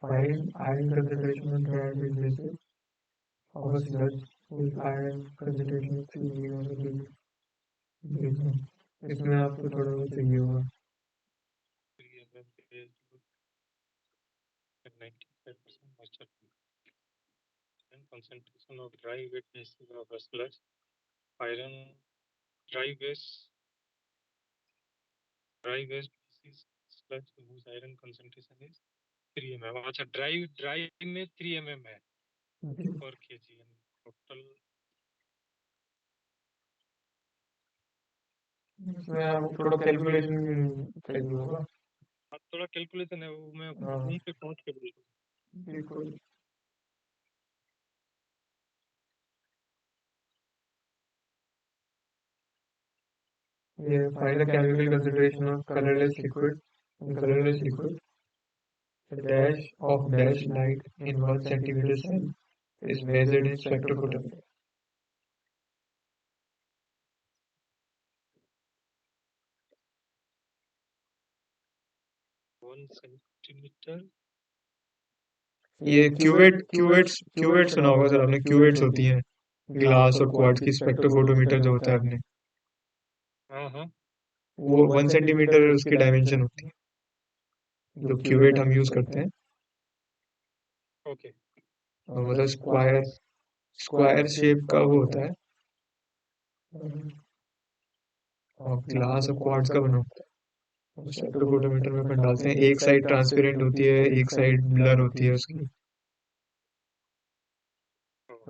Find iron concentration on dry basis of a sludge with iron concentration of 3 on the basin। इसमें आपको थोड़ा बहुत चाहिए होगा। 95% moisture and concentration of dry wet basis of a sludge iron dry base basis sludge whose iron concentration is 3 mm अच्छा dry में 3 mm है पर kg टोटल इसमें आपको थोड़ा कैलकुलेशन चाहिए होगा। थोड़ा कैलकुलेशन है वो मैं हाँ रूम पे पहुंच के बोलूँ बिल्कुल। ये find the chemical concentration of colorless liquid in colorless liquid the dash of dash light in 1 centimeter cell is measured in spectrophotometer। 1 centimetre ये क्यूवेट सुना होगा सर आपने, क्यूवेट्स होती हैं ग्लास और क्वार्ट्ज की स्पेक्ट्रोफोटोमीटर जो होता है अपने, हाँ हाँ वो 1 सेंटीमीटर उसकी डायमेंशन होती है जो क्यूवेट हम यूज करते हैं। ओके मतलब स्क्वायर स्क्वायर शेप का वो होता है और ग्लास और क्वार्ट्ज का बना होता है। स्पेक्ट्रोफोटोमीटर में अपन डालते हैं, एक साइड ट्रांसपेरेंट होती है एक साइड ब्लर होती है उसकी।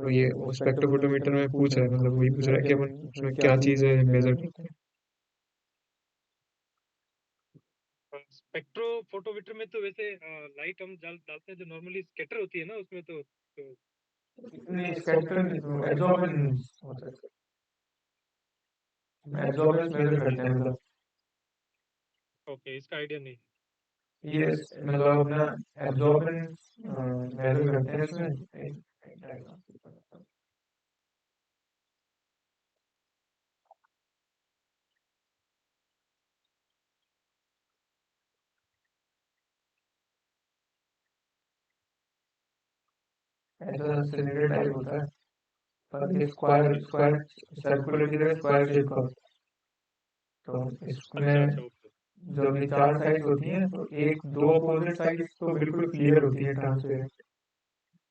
तो ये स्पेक्ट्रोफोटोमीटर में पूछ रहा है, मतलब वही पूछ रहा है कि अपन उसमें क्या चीज़ है मेजर करते हैं। स्पेक्ट्रोफोटोमीटर में तो वैसे लाइट हम डालते हैं जो नॉर्मली स्कैटर होती है ना, उसमें तो नहीं, स्कैटर नहीं, तो एब्जॉर्बेंस होता है, एब्जॉर्बेंस मेजर करते हैं, मतलब ओके, इसका आइडिया नहीं। ये मतलब अपना एब्जॉर्बेंस मेजर करते हैं इसमें। ऐसा सिलेंडर टाइप होता है, पर ये स्क्वायर स्क्वायर सर्कुलर की जगह स्क्वायर शेप का होता है। तो अच्छा इसमें अच्छा, ओके जो अपनी चार साइड्स होती हैं, तो एक दो अपोजिट साइड्स तो बिल्कुल क्लियर होती हैं, ट्रांसपेरेंट,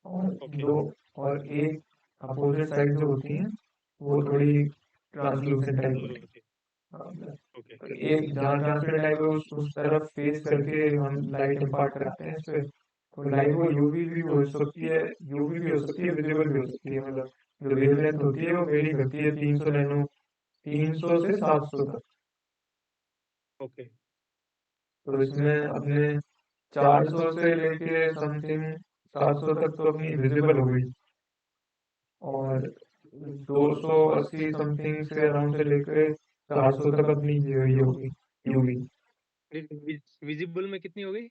और ओके दो और एक अपोजिट साइड जो होती हैं वो थोड़ी ट्रांसलूसेंट टाइप होती चलो है। ओके हाँ, ओके तो एक जहाँ ट्रांसपेरेंट टाइप है उस तरफ फेस करके हम लाइट इम्पार्ट कराते हैं इस पे। तो लाइट वो यूवी भी हो सकती है, यूवी भी हो सकती है, विजिबल भी हो सकती है, मतलब जो वेवलेंथ होती है वो वेरी करती है 300 से 700 तक। ओके तो इसमें अपने 400 से लेके समथिंग 700 तक तो अपनी विजिबल हो गई, और 280 समथिंग से अराउंड से लेके 400 तक अपनी ये होगी यूवी। विजिबल में कितनी हो गई?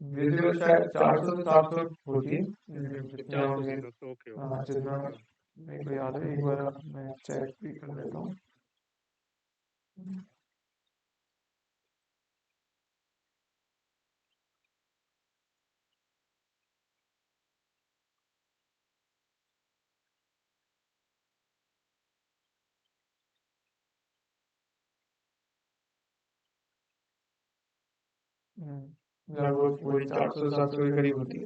विजिबल शायद 400 से 700 होती है, जितना 400 से मेरे, 700, ओके ओके हाँ जितना मेरे को याद है, एक बार मैं चेक भी कर लेता हूँ। लगभग वही 400 700 के करीब होती है।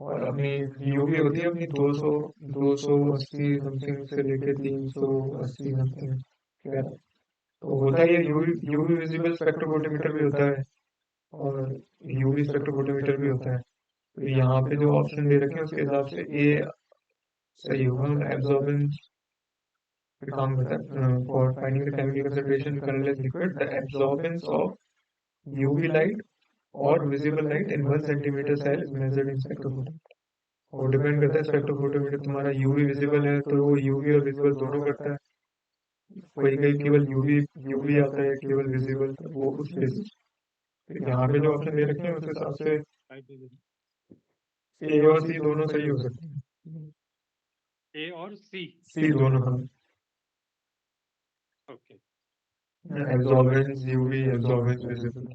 और अपनी यूवी होती है अपनी 280 समथिंग से लेके 380 समथिंग, क्या, तो होता ही है। यूवी यूवी विजिबल स्पेक्ट्रोफोटोमीटर भी होता है, और यूवी स्पेक्ट्रोफोटोमीटर भी होता है। तो यहाँ पे जो ऑप्शन दे रखे हैं उसके हिसाब से ए सही होगा। एब्जॉर्बेंस पे काम करता है, for finding the chemical concentration colourless liquid, the absorbance of UV light और visible light in 1 centimetre cell is measured in spectrophotometer. और डिपेंड करता है स्पेक्ट्रोफोटोमीटर तुम्हारा यूवी विजिबल है तो वो यूवी और विजिबल दोनों करता है, कोई कहीं केवल यूवी यूवी आता है केवल विजिबल, तो वो उस बेसिस। तो यहाँ पे जो ऑप्शन दे रखे हैं उस हिसाब से ए और सी दोनों सही हो सकते हैं। ए और सी सी दोनों, हाँ, okay absorbance UV absorbance visible.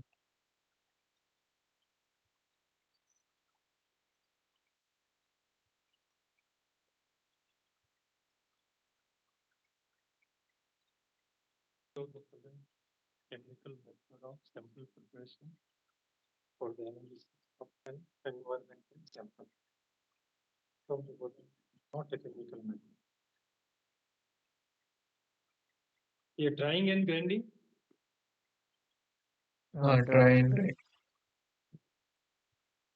तो chemical method of sample preparation for the analysis of an environmental sample from the body, not a chemical method. ये ड्राइंग एंड ग्राइंडिंग, हाँ, ट्राई एंड राइट।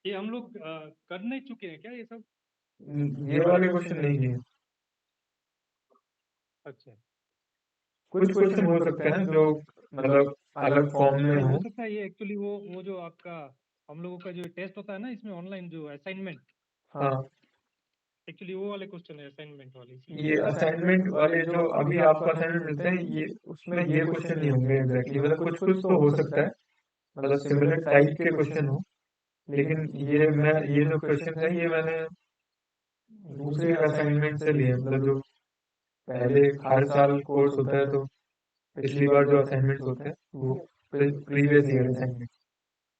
ये हम लोग कर नहीं चुके हैं क्या ये सब? ये वाले क्वेश्चन नहीं किए। अच्छा, कुछ क्वेश्चन हो सकते हैं जो मतलब अलग फॉर्म में नहीं हो। हो सकता है ये एक्चुअली वो जो आपका हम लोगों का जो टेस्ट होता है ना इसमें ऑनलाइन जो असाइनमेंट, हाँ, एक्चुअली वो वाले क्वेश्चन है असाइनमेंट वाले, इसलिए ये असाइनमेंट वाले जो अभी आपको असाइनमेंट मिलते हैं, ये उसमें ये क्वेश्चन नहीं होंगे एग्जैक्टली, मतलब कुछ कुछ तो हो सकता है, मतलब सिमिलर टाइप के क्वेश्चन हो। लेकिन ये जो क्वेश्चन है ये मैंने दूसरे असाइनमेंट से लिए, मतलब जो पहले हर साल कोर्स होता है, तो पिछली बार जो असाइनमेंट्स होते हैं वो previous year assignment,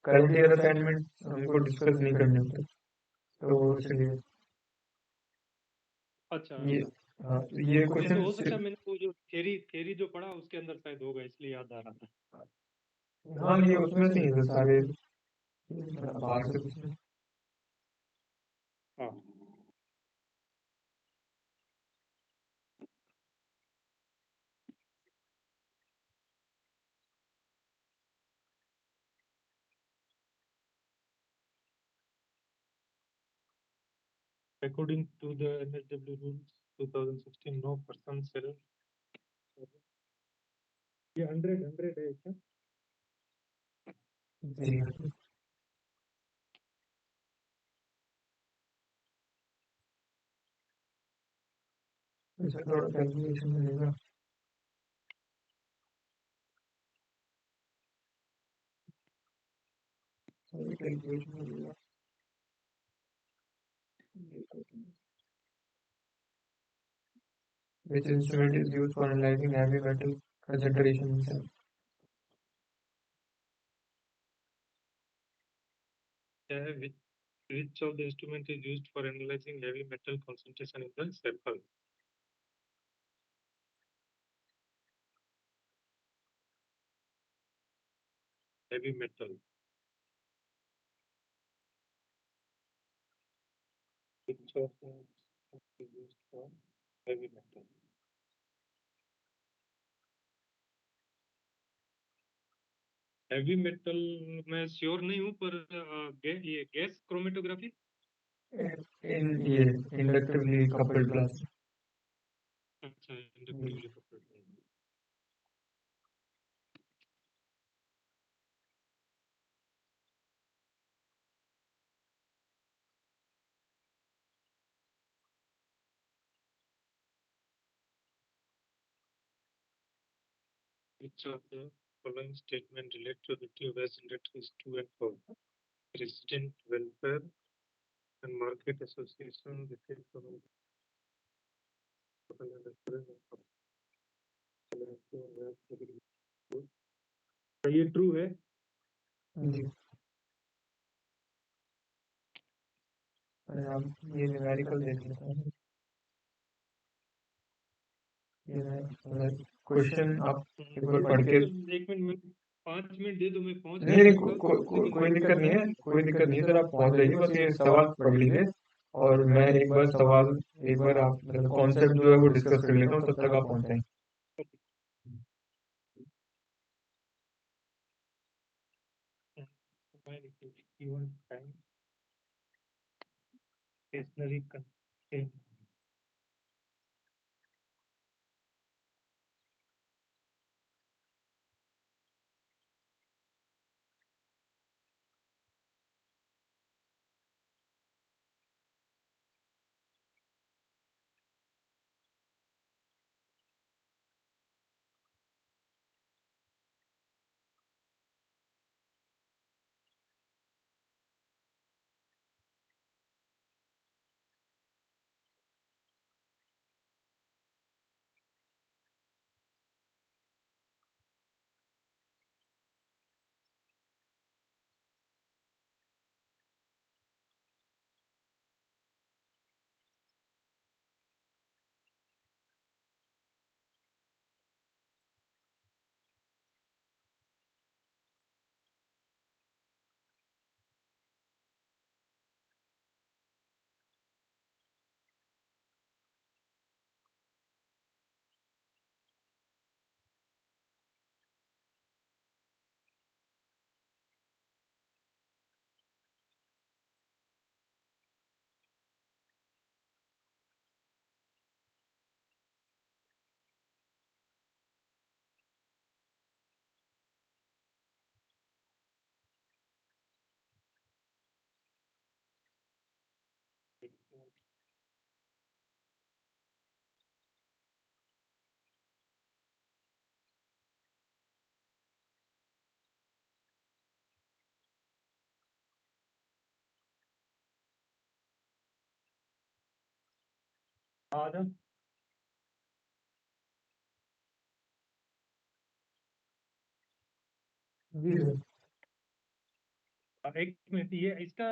current year assignment हमको डिस्कस नहीं करने होते, तो इसलिए अच्छा ये, अच्छा, हाँ, तो ये नहीं क्वेश्चन तो हो सकता है मैंने वो जो थेरी जो पढ़ा उसके अंदर शायद होगा, इसलिए याद आ रहा था। हाँ, ये उसमें से ही है सारे, बाहर से कुछ नहीं। हाँ According to the NSW rules 2016, no person shall. ये 100 है क्या? जी इसमें थोड़ा कैलकुलेशन मिलेगा। कैलकुलेशन मिलेगा। Which instrument is used for analyzing heavy metal concentration in cell? Which of the instrument is used for analyzing heavy metal concentration in the sample? Heavy metal. Which of the instrument is used for heavy metal? Heavy metal मैं sure नहीं हूँ पर ये gas chromatography In ये inductively coupled plasma. अच्छा inductively coupled Which of the following statement relate to the two ways industries 2 and 4? Resident welfare and market association with ये true है जी हम ये न्यूमेरिकल देख लेते हैं। ये मैं क्वेश्चन आप एक बार पढ़ के 1 मिनट 5 मिनट दे दो मैं पहुंच नहीं नहीं कोई दिक्कत नहीं है, कोई दिक्कत नहीं है सर, आप पहुंच जाइए, बस ये सवाल पढ़ लीजिए और मैं एक बार सवाल एक बार आप मतलब कॉन्सेप्ट जो है वो डिस्कस कर लेता हूँ, तब तक आप पहुंच जाएंगे। time stationary constraint और जी सर एक मिनट ये इसका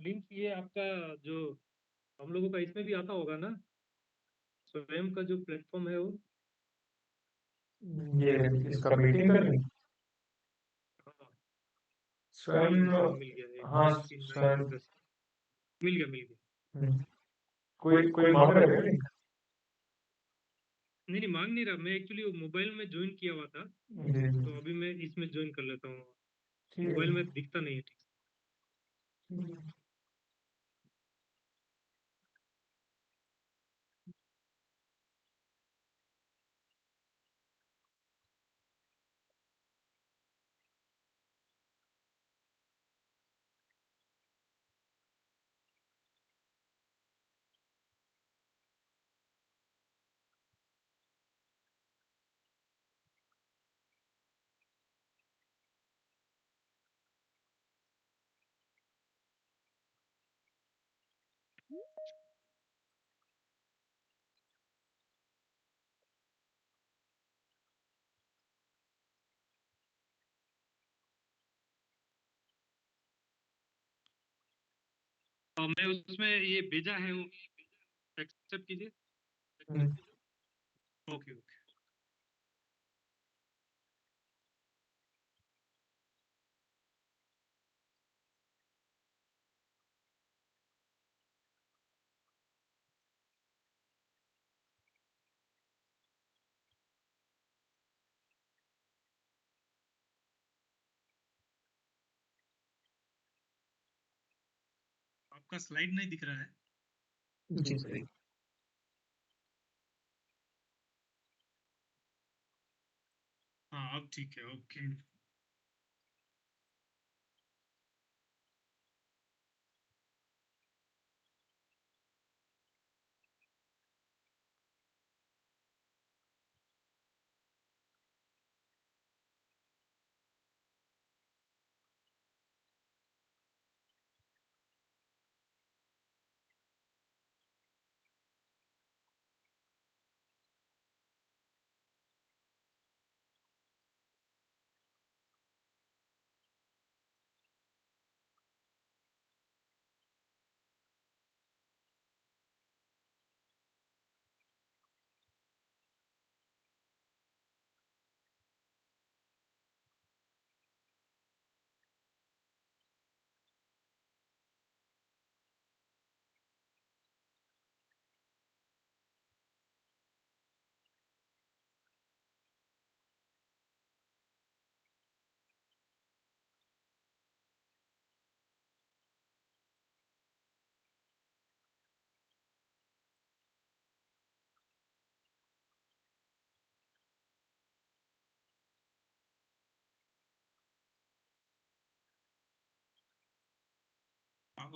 लिंक ये आपका जो हम लोगों का इसमें भी आता होगा ना स्वयं का जो प्लेटफॉर्म है वो ये इसका मीटिंग करनी हाँ स्वयं मिल गया हाँ स्वयं मिल गया कोई मांग रहा है लिंक? नहीं मांग नहीं रहा मैं एक्चुअली मोबाइल में ज्वाइन किया हुआ था जी तो अभी मैं इसमें ज्वाइन कर लेता हूँ ठीक है मोबाइल में दिखता नहीं है ठीक से मैं उसमें ये भेजा है, एक्सेप्ट कीजिए। हम्म, ओके ओके। आपका स्लाइड नहीं दिख रहा है? जी सही। हाँ अब ठीक है, ओके।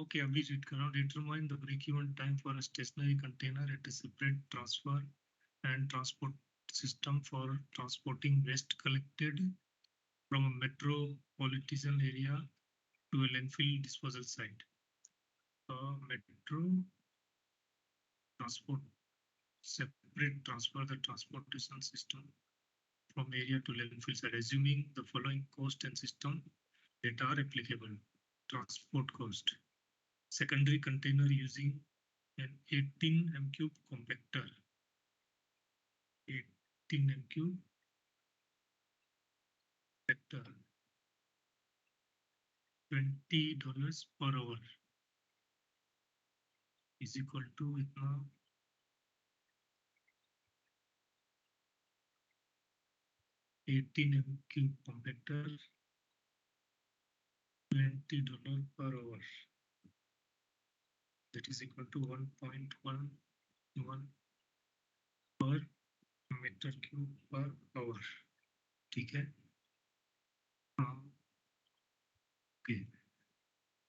Okay, अभी रीड कर रहा हूँ. Determine the break-even time for a stationary container at a separate transfer and transport system for transporting waste collected from a metropolitan area to a landfill disposal site. Metro transport separate transfer the transportation system from area to landfill site, assuming the following cost and system that are applicable. Transport cost. Secondary container using an 18 m cube compactor. 18 m cube compactor. $20 per hour is equal to इतना 18 m cube compactor, $20 per hour. That is equal to 1.11 per meter cube per hour. ठीक है? Okay.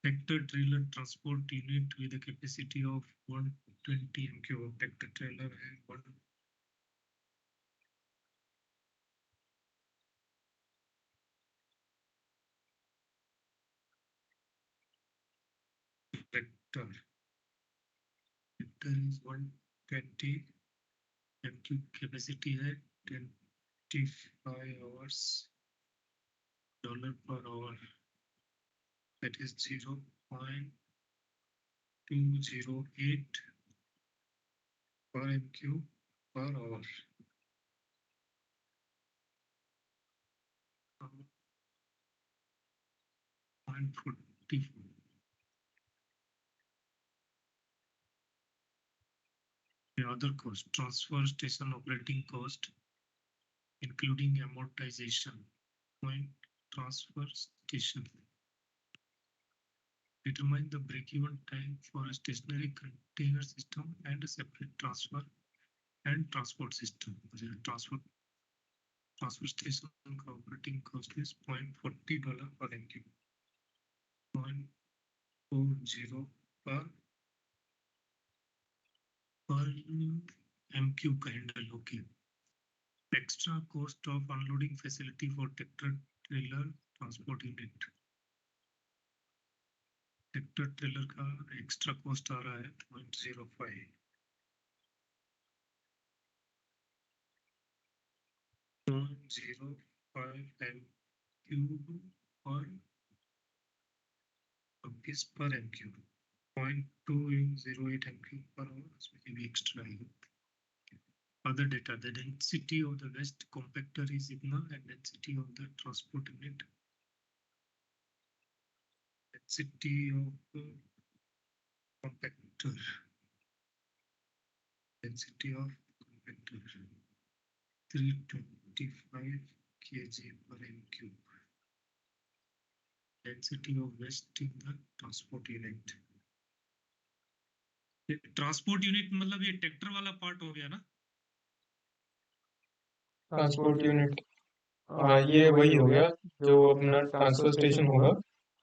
Tractor trailer transport unit with a capacity of 120 m cube. Tractor trailer है one tractor. Tractor is 120 m cube capacity है 25 hours dollar per hour. That is 0.208 per m cube per hour. 0.44. The other cost, transfer station operating cost, including amortization. Point transfer station. Determine the break-even time for a stationary container system and a separate transfer and transport system. Transfer station operating cost is $0.40 per m cube. 0.40 per m cube का handle. Okay. Extra cost of unloading facility for tractor trailer transport unit. Tractor trailer का extra cost आ रहा है 0.05 m cube per piece per m cube 0.2008 m cube per hour, इसमें भी extra है. Other data, the density of the waste compactor is इतना and density of the transport unit, density of the compactor, density of compactor 325 kg per m cube, density of waste in the transport unit. Transport unit मतलब ये tractor वाला part हो गया ना. Transport unit, हाँ ये वही हो गया जो अपना ट्रांसफर स्टेशन होगा.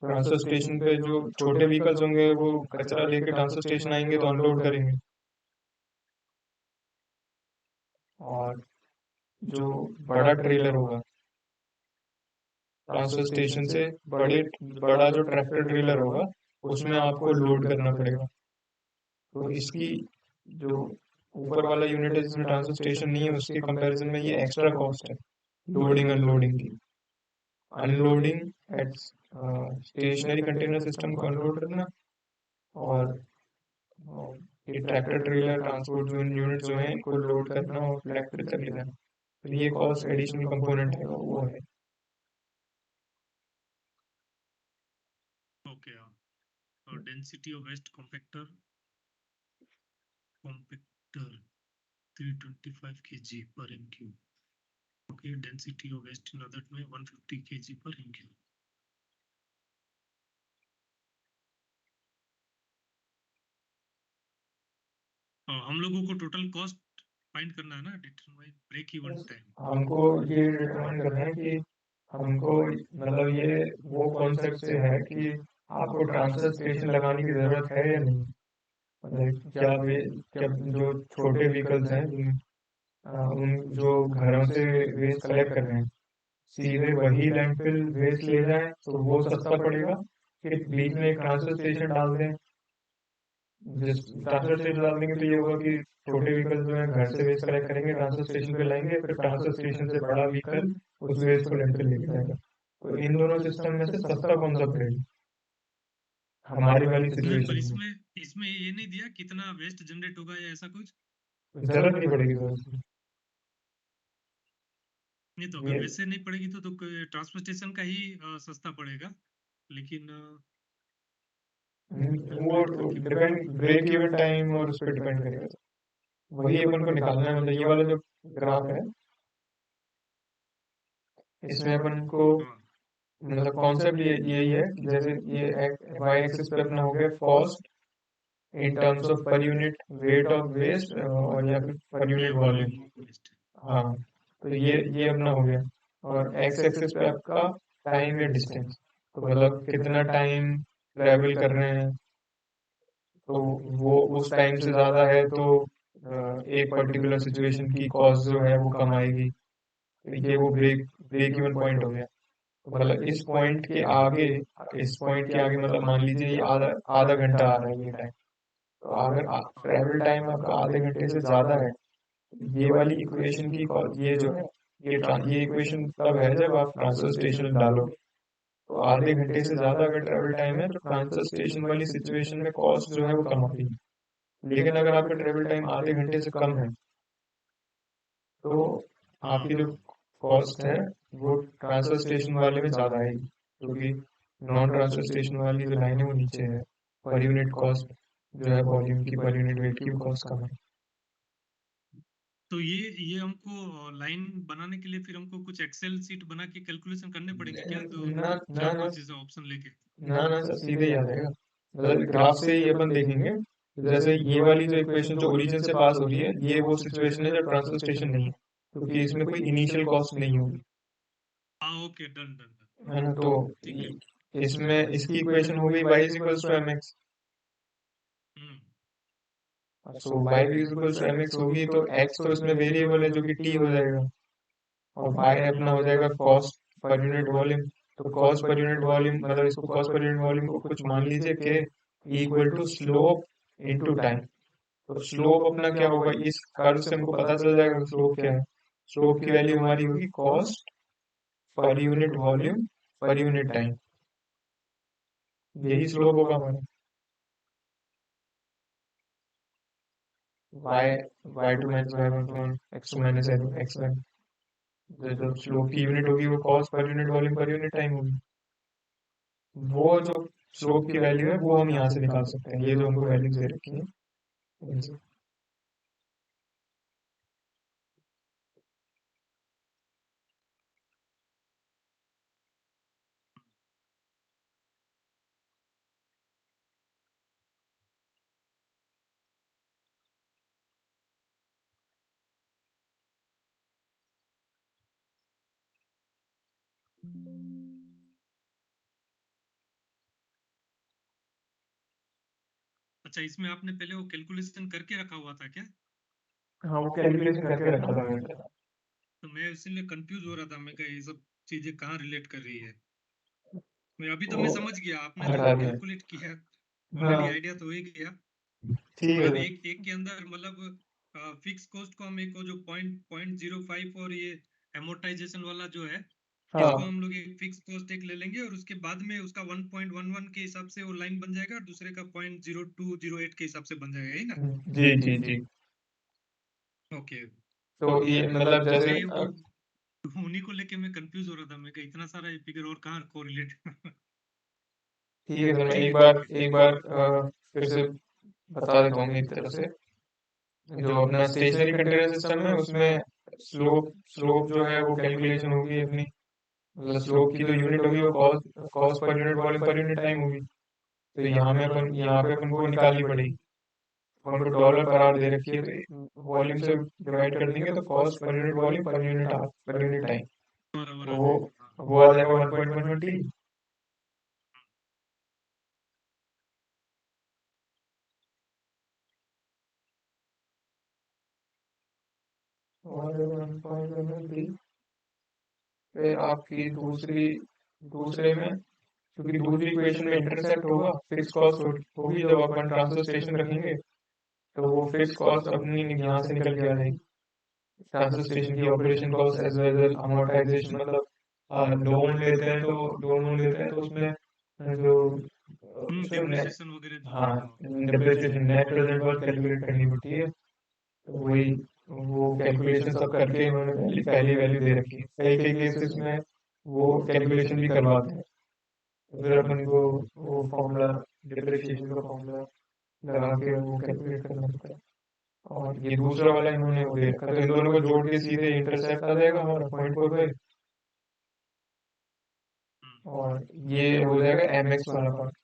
ट्रांसफर स्टेशन पे जो छोटे व्हीकल्स होंगे वो कचरा लेके ट्रांसफर स्टेशन आएंगे तो अनलोड करेंगे, और जो बड़ा ट्रेलर होगा ट्रांसफर स्टेशन से बड़ा जो ट्रैक्टर ट्रेलर होगा उसमें आपको लोड करना पड़ेगा. तो इसकी जो ऊपर वाला यूनिट है जिसमें ट्रांसफर स्टेशन नहीं है उसके कंपैरिजन में ये एक्स्ट्रा कॉस्ट है लोडिंग अनलोडिंग की. Unloading at stationary container system को अनलोड करना, और ये ट्रैक्टर ट्रेलर ट्रांसपोर्ट जो यूनिट जो है इनको लोड करना और फैक्ट्री तक ले जाना. तो ये कॉस्ट एडिशनल कंपोनेंट है वो है. ओके. और density of waste compactor 325 kg per m cube. Okay, density of waste in other में 150 kg per m cube. हम लोगों को टोटल कॉस्ट फाइंड करना है ना, डिटरमाइन ब्रेक इवन टाइम. हमको ये डिटरमाइन करना है कि हमको मतलब ये वो कॉन्सेप्ट से है कि आपको ट्रांसफर स्टेशन लगाने की जरूरत है या नहीं. मतलब क्या जो छोटे व्हीकल्स हैं उन जो घरों से वेस्ट कलेक्ट कर रहे हैं सीधे वही लैंडफिल वेस्ट ले जाएं तो वो सस्ता पड़ेगा, कि बीच में एक ट्रांसफर स्टेशन डाल दें. जिस ट्रांसफर स्टेशन डाल देंगे तो ये होगा कि छोटे व्हीकल जो है घर से वेस्ट कलेक्ट करेंगे ट्रांसफर स्टेशन पे लाएंगे, फिर ट्रांसफर स्टेशन से बड़ा व्हीकल उस वेस्ट को लैंडफिल लेके जाएगा. तो इन दोनों सिस्टम में से सस्ता कौन सा पड़ेगा हमारी वाली पर सिचुएशन में. इसमें ये नहीं दिया कितना वेस्ट जनरेट होगा या ऐसा कुछ. जरूरत नहीं पड़ेगी दोस्तों. नहीं तो अगर वैसे नहीं पड़ेगी तो ट्रांसफर स्टेशन का ही सस्ता पड़ेगा, लेकिन वो डिपेंड ब्रेक इवन टाइम और उस पर डिपेंड करेगा. वही अपन को निकालना है. मतलब ये वाला जो ग्राफ है इसमें अपन को मतलब कॉन्सेप्ट यही है कि जैसे ये वाई एक्सिस पे अपना हो गया cost in terms of per unit weight of waste और या फिर पर यूनिट वॉल्यूम. हाँ, तो ये अपना हो गया. और एक्स एक्सिस पे आपका टाइम या डिस्टेंस, तो मतलब कितना टाइम ट्रेवल कर रहे हैं, तो वो उस टाइम से ज्यादा है तो एक पर्टिकुलर सिचुएशन की कॉस्ट जो है वो कम आएगी. तो ये वो ब्रेक इवन पॉइंट हो गया. तो मतलब इस पॉइंट के आगे मतलब मान लीजिए ये आधा आधा घंटा आ रहा है ये टाइम. तो अगर ट्रेवल टाइम आपका आधे घंटे से ज्यादा है, ये वाली इक्वेशन की ये जो है ये इक्वेशन तब है जब आप ट्रांसफर स्टेशन डालोगे. तो आधे घंटे से ज्यादा अगर ट्रेवल टाइम है तो ट्रांसफर स्टेशन वाली सिचुएशन में कॉस्ट जो है वो कम आती है. लेकिन अगर आपका ट्रेवल टाइम आधे घंटे से कम है तो आपकी जो कॉस्ट है वो ट्रांसफर स्टेशन वाले में ज्यादा आएगी, क्योंकि नॉन ट्रांसफर स्टेशन वाली जो लाइन है वो नीचे है. पर यूनिट कॉस्ट जो है वॉल्यूम की पर यूनिट वेट की कॉस्ट कम है. तो ये हमको लाइन बनाने के लिए फिर हमको कुछ एक्सेल सीट बना के कैलकुलेशन करने पड़ेंगे क्या, तो चार पांच जैसे ऑप्शन लेके. ना सर सीधे ही आ जाएगा. मतलब ग्राफ से ही अपन देखेंगे. जैसे ये वाली जो इक्वेशन जो ओरिजिन से पास हो रही है ये वो सिचुएशन है जब ट्रांसफर स्टेशन नहीं है, क्योंकि इसमें कोई इनिशियल कॉस्ट नहीं होगी. हाँ ओके, डन डन डन. है ना. तो इसमें इसकी इक्वेशन हो गई y is equals to mx. So y is equals to mx होगी तो x तो इसमें वेरिएबल है जो कि t हो जाएगा, और y अपना हो जाएगा कॉस्ट पर यूनिट वॉल्यूम. तो कॉस्ट पर यूनिट वॉल्यूम मतलब इसको कॉस्ट पर यूनिट वॉल्यूम को कुछ मान लीजिए कि equal to slope into time. तो स्लोप अपना क्या होगा, इस कर्व से हमको पता चल जाएगा स्लोप क्या है। स्लोप की वैल्यू हमारी होगी cost per unit volume per unit time, यही स्लोप होगा हमारा। y y2 minus y1 upon x2 minus x1, जो स्लोप की यूनिट होगी वो cost per unit volume per unit time होगी। वो जो स्लोप की वैल्यू है वो हम यहाँ से निकाल सकते हैं, ये जो हमको वैल्यूज दे रखी है इनसे। अच्छा, इसमें आपने पहले वो कैलकुलेशन करके रखा हुआ था क्या? हाँ, वो कैलकुलेशन करके रखा था मैंने। तो मैं इसीलिए कंफ्यूज हो रहा था, मैं कहा ये सब चीजें कहाँ रिलेट कर रही है। मैं अभी तो मैं वो समझ गया, आपने जो हटा दिया। कैलकुलेट किया ऑलरेडी हाँ आइडिया तो हो ही गया। ठीक है मतलब सर। एक के अंदर मतलब फिक्स कॉस्ट को हम एक को जो पॉइंट पॉइंट 05 और ये एमोर्टाइजेशन वाला जो है इसको हाँ हम लोग एक फिक्स कॉस्ट एक ले लेंगे और उसके बाद में उसका 1.11 के हिसाब से वो लाइन बन जाएगा और दूसरे का 0.0208 के हिसाब से बन जाएगा, यही ना? जी जी जी। ओके। तो ये मतलब जैसे मैं वो उन्हीं को लेके मैं कंफ्यूज हो रहा था, मैं कहा इतना सारा फिगर और कहाँ कोरिलेट ठीक है सर, मैं ठीक एक है बार ठीक है। एक बार फिर से बता देता हूँ मेरी तरफ से। जो अपना स्टेशनरी कंटेनर सिस्टम है उसमें स्लोप स्लोप जो है वो कैलकुलेशन होगी अपनी, मतलब स्लोप की जो यूनिट होगी वो cost cost per unit volume per unit time होगी। तो यहाँ पे अपन को निकालनी पड़ेगी। अपन को डॉलर पर आवर दे रखी है, तो वॉल्यूम से डिवाइड कर देंगे तो cost per unit volume per unit hour per unit time, बराबर तो आ वो जाएगा, हाँ। वो आ जाएगा 1.11 टी। और 1.11 टी फिर आपकी दूसरे में, क्योंकि दूसरी इक्वेशन में इंटरसेप्ट होगा, फिक्स कॉस्ट होगी, जब अपन ट्रांसफर स्टेशन रखेंगे तो वो फिक्स कॉस्ट अपनी यहाँ से निकल के आ जाएगी। ट्रांसफर स्टेशन की operation cost as well as amortization, मतलब लोन लेते हैं तो उसमें जो उसमें डिप्रिसिएशन वगैरह जो हाँ होता है। Depreciation net present worth calculate करनी पड़ती है। तो वही वो कैलकुलेशन सब करके इन्होंने पहली वैल्यू दे रखी है। कई कई केसेस में वो कैलकुलेशन भी करवाते हैं, तो फिर अपन को वो फॉर्मूला डिप्रिसिएशन का फॉर्मूला लगा के वो कैलकुलेट करना पड़ता है। और ये दूसरा वाला इन्होंने वो दे रखा, तो इन दोनों को जोड़ के सीधे इंटरसेप्ट आ जाएगा हमारा 0.45, और ये हो जाएगा mx वाला पार्ट,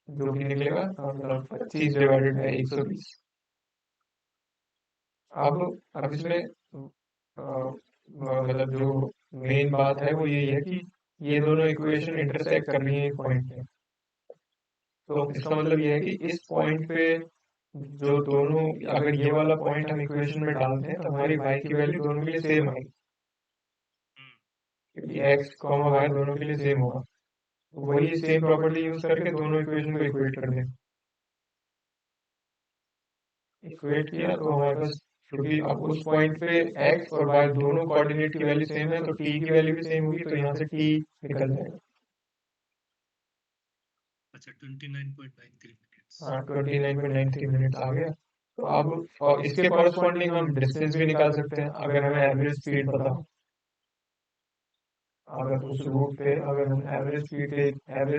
जो कि निकलेगा मतलब 25 डिवाइडेड बाई 120। अब इसमें मतलब जो मेन बात है वो यही है कि ये दोनों इक्वेशन इंटरसेक्ट कर रही है एक पॉइंट पे। तो इसका मतलब ये है कि इस पॉइंट पे जो दोनों, अगर ये वाला पॉइंट हम इक्वेशन में डालते हैं तो हमारी y की वैल्यू दोनों के लिए सेम आएगी, क्योंकि x कॉमा y दोनों के लिए सेम होगा। तो वही सेम प्रॉपर्टी यूज करके दोनों इक्वेशन को इक्वेट कर दें। इक्वेट किया तो हमारे पास, क्योंकि अब उस पॉइंट पे x और y दोनों कोऑर्डिनेट की वैल्यू सेम है तो t की वैल्यू भी सेम होगी, तो यहाँ से t निकल जाएगा। अच्छा, 29.93 मिनट्स। हाँ 29.93 मिनट आ गया। तो अब और इसके कॉरस्पॉन्डिंग हम डिस्टेंस भी निकाल सकते हैं, अगर हमें एवरेज स्पीड पता हो। अगर उस रूट पे अगर हम एवरेज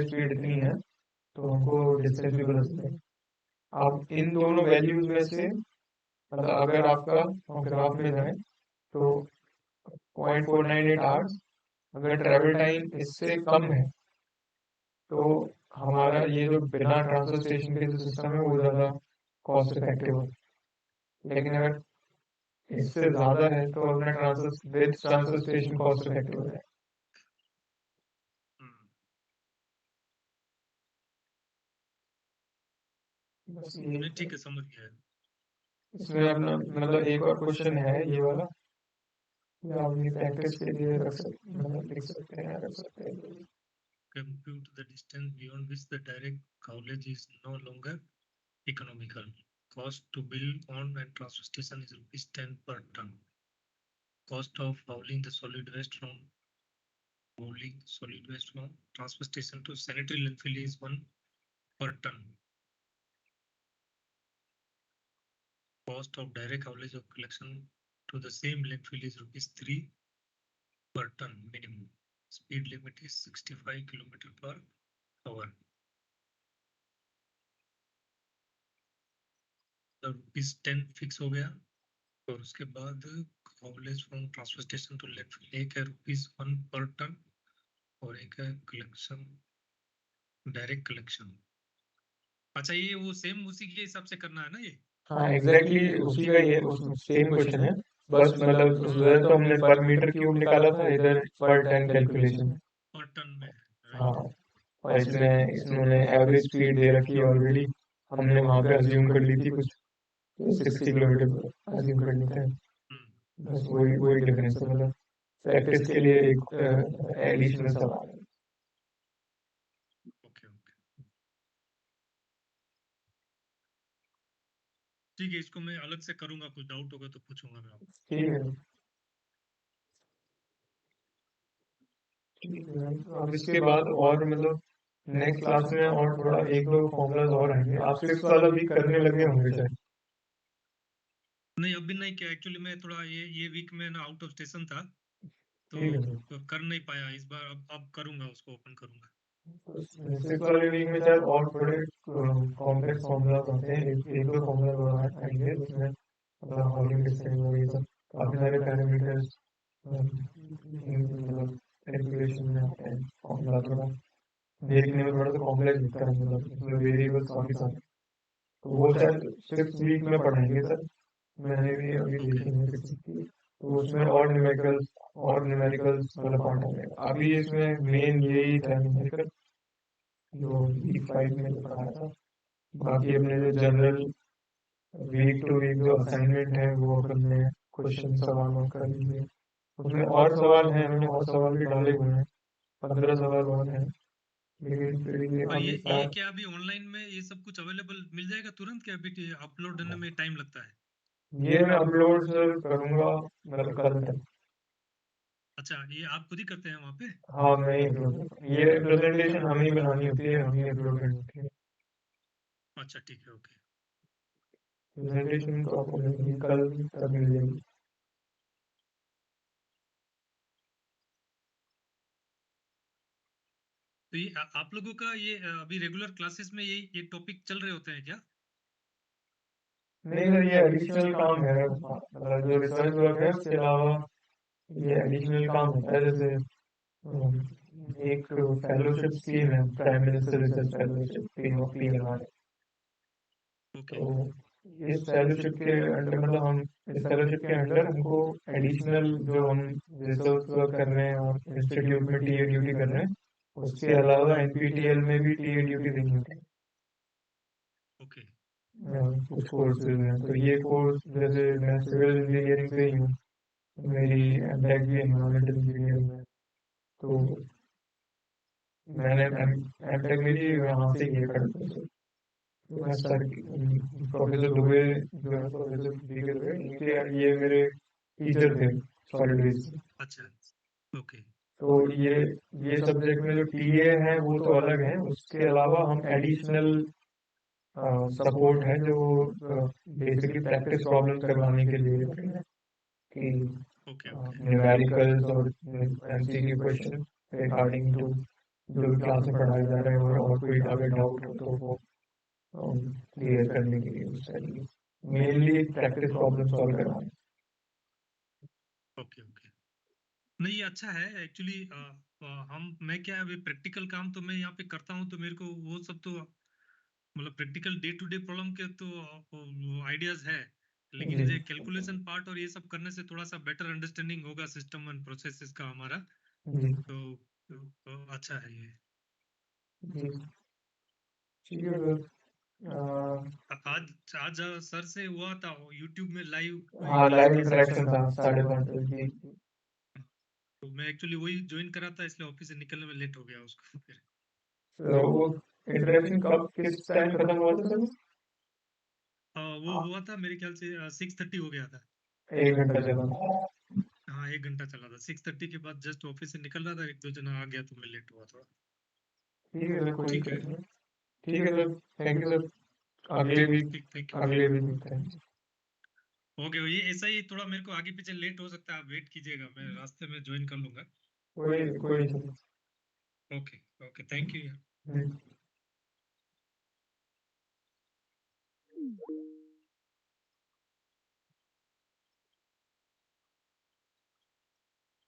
स्पीड इतनी है तो हमको डिस्टेंस भी पता चलेगा। अब इन दोनों वैल्यूज में से, मतलब अगर आपका ग्राफ में जाए तो 0.498 आवर्स अगर ट्रेवल टाइम इससे कम है तो हमारा ये जो बिना ट्रांसफर स्टेशन के जो सिस्टम है वो ज़्यादा कॉस्ट इफेक्टिव है। लेकिन अगर इससे ज़्यादा है तो अपना transfer with transfer station cost effective है। बस ये नहीं, ठीक है, समझ गया। इसमें अपना मतलब एक और क्वेश्चन है ये वाला, या अपनी प्रैक्टिस के लिए रख सकते, मतलब लिख सकते हैं, रख सकते हैं। Compute the distance beyond which the direct haulage is no longer economical. Cost to build on and transfer station is rupees 10 per ton. Cost of hauling solid waste from transfer station to sanitary landfill is 1 per ton. Cost of direct haulage of collection to the same landfill is rupees 3 per ton minimum. Speed limit is 65 km per hour. तो rupees 10 fix हो गया और उसके बाद haulage from transfer station to landfill एक है rupees 1 पर ton और एक है कलेक्शन डायरेक्ट कलेक्शन। अच्छा ये वो सेम उसी के हिसाब से करना है ना ये? हाँ एग्जैक्टली उसी का ये सेम क्वेश्चन है, बस मतलब उधर तो हमने पर मीटर क्यूब निकाला था, इधर पर टन कैलकुलेशन पर टन में है, हाँ राइट। और इसमें इन्होंने एवरेज स्पीड दे रखी है ऑलरेडी, हमने वहां पे अज्यूम कर ली थी कुछ 60 किलोमीटर अज्यूम कर लेते हैं, बस वही वही डिफरेंस है, मतलब प्रैक्टिस के लिए एक एडिशनल सवाल है। ओके ओके ठीक है, इसको मैं अलग से करूंगा, कुछ डाउट होगा तो पूछूंगा मैं आपको। ठीक है ठीक है, अब इसके बाद और मतलब नेक्स्ट क्लास में और थोड़ा एक दो फॉर्मूलाज और आएंगे, आप सिक्स वाला भी करने लगे होंगे शायद। नहीं अभी नहीं किया, एक्चुअली मैं थोड़ा ये वीक में ना आउट ऑफ स्टेशन था तो ठीक है कर नहीं पाया इस बार, अब करूंगा, उसको ओपन करूंगा। सिक्स वाले वीक में शायद और थोड़े कॉम्प्लेक्स फॉर्मूलाज आते हैं, एक दो फॉर्मूलाज और आएंगे उसमें, मतलब हॉलिंग डिस्टेंस और ये सब काफी सारे पैरामीटर्स मतलब कैलकुलेशन में आते हैं, फॉर्मूला थोड़ा देखने में थोड़ा सा कॉम्प्लेक्स दिखता है, मतलब इसमें वेरिएबल्स काफी सारे, तो वो शायद सिक्स वीक में पढ़ाएंगे सर, मैंने भी अभी देखी नहीं सिक्स की, तो उसमें और न्यूमेरिकल्स वाला पार्ट आ जाएगा, अभी इसमें मेन यही था न्यूमेरिकल जो वीक 5 में जो पढ़ाया था, बाकी अपने जो जनरल वीक टू वीक जो असाइनमेंट है वो अपन ने क्वेश्चन सवाल और कर लिए, उसमें और सवाल हैं, मैंने और सवाल भी डाले हुए हैं, 15 सवाल और हैं, लेकिन फिर ये और अभी ये क्या अभी ऑनलाइन में ये सब कुछ अवेलेबल मिल जाएगा तुरंत, क्या अभी अपलोड करने में टाइम लगता है? ये मैं अपलोड सर करूंगा मतलब कल तक। अच्छा ये आप खुद ही करते हैं वहाँ पे? हाँ मैं ही अपलोड करता हूँ, ये प्रेजेंटेशन हमें ही बनानी होती है, हम ही अपलोड करनी होती है, अच्छा ठीक है ओके। प्रेजेंटेशन तो आपको मिलेगी कल तक मिल जाएगी। तो ये आप लोगों का ये अभी रेगुलर क्लासेस में ये टॉपिक चल रहे होते हैं क्या? नहीं सर ये एडिशनल काम है, मतलब जो रिसर्च वर्क है उसके अलावा ये एडिशनल काम होता है, जैसे एक फेलोशिप स्कीम है prime minister research fellowship PMR, okay तो इस फेलोशिप के अंडर मतलब हम इस फेलोशिप के अंडर हमको एडिशनल जो हम रिसर्च वर्क कर रहे हैं और इंस्टीट्यूट में टीए ड्यूटी कर रहे हैं, उसके अलावा NPTEL में भी टीए ड्यूटी देनी होती है, ओके कुछ कोर्सेज हैं, तो ये कोर्स जैसे मैं सिविल इंजीनियरिंग से ही हूँ, मेरी एमटेक भी एनवायरमेंटल इंजीनियरिंग में, तो मैंने एमटेक मेरी यहाँ से की है खड़गपुर से, तो मैं सर प्रोफेसर दुबे जो है प्रोफेसर DK दुबे इनके ये मेरे टीचर थे सॉलिड वेस्ट, अच्छा ओके तो ये सब्जेक्ट में जो टीए है वो तो अलग है, उसके अलावा हम एडिशनल सपोर्ट है जो बेसिकली प्रैक्टिस प्रॉब्लम्स करवाने के लिए होते हैं, कि ओके ओके न्यूमेरिकल्स और MCQ क्वेश्चन रिगार्डिंग टू जो भी क्लास में पढ़ाया जा रहा है, और कोई अगर डाउट हो तो वो क्लियर करने के लिए उस तरीके मेनली प्रैक्टिस प्रॉब्लम सॉल्व करवाने। ओके ओके नहीं ये अच्छा है एक्चुअली। हम मैं क्या अभी प्रैक्टिकल काम तो मैं यहाँ पे करता हूँ तो मेरे को वो सब तो मतलब practical day to day problem के तो आइडियाज है, लेकिन जी ये कैलकुलेशन पार्ट और ये सब करने से थोड़ा सा बेटर अंडरस्टैंडिंग होगा सिस्टम एंड प्रोसेसेस का हमारा, जी तो अच्छा है ये। जी ठीक है सर, आज आज सर से हुआ था यूट्यूब में लाइव हाँ क्लास लाइव था सर का। इंटरेक्शन था 5:30 बजे जी। तो मैं एक्चुअली वही ज्वाइन करा था, इसलिए ऑफिस से निकलने में लेट हो गया उसको फिर। तो वो इंट्रोडक्शन कब किस टाइम खत्म हुआ था सर? वो हुआ था मेरे ख्याल से 6:30 हो गया था। 1 घंटा चला। हाँ 1 घंटा चला था। 6:30 के बाद जस्ट ऑफिस से निकल रहा था, एक दो जना आ गया तो मैं लेट हुआ थोड़ा। ठीक है सर, कोई ठीक है। दिक्कत नहीं। ठीक है सर, थैंक यू सर। अगले ठीक वीक ठीक थैंक यू। अगले वीक मिलते हैं। ओके, ये ऐसा ही थोड़ा मेरे को आगे पीछे लेट हो सकता है, आप वेट कीजिएगा, मैं रास्ते में ज्वाइन कर लूंगा। कोई नहीं sir. Okay okay, thank you. Hmm.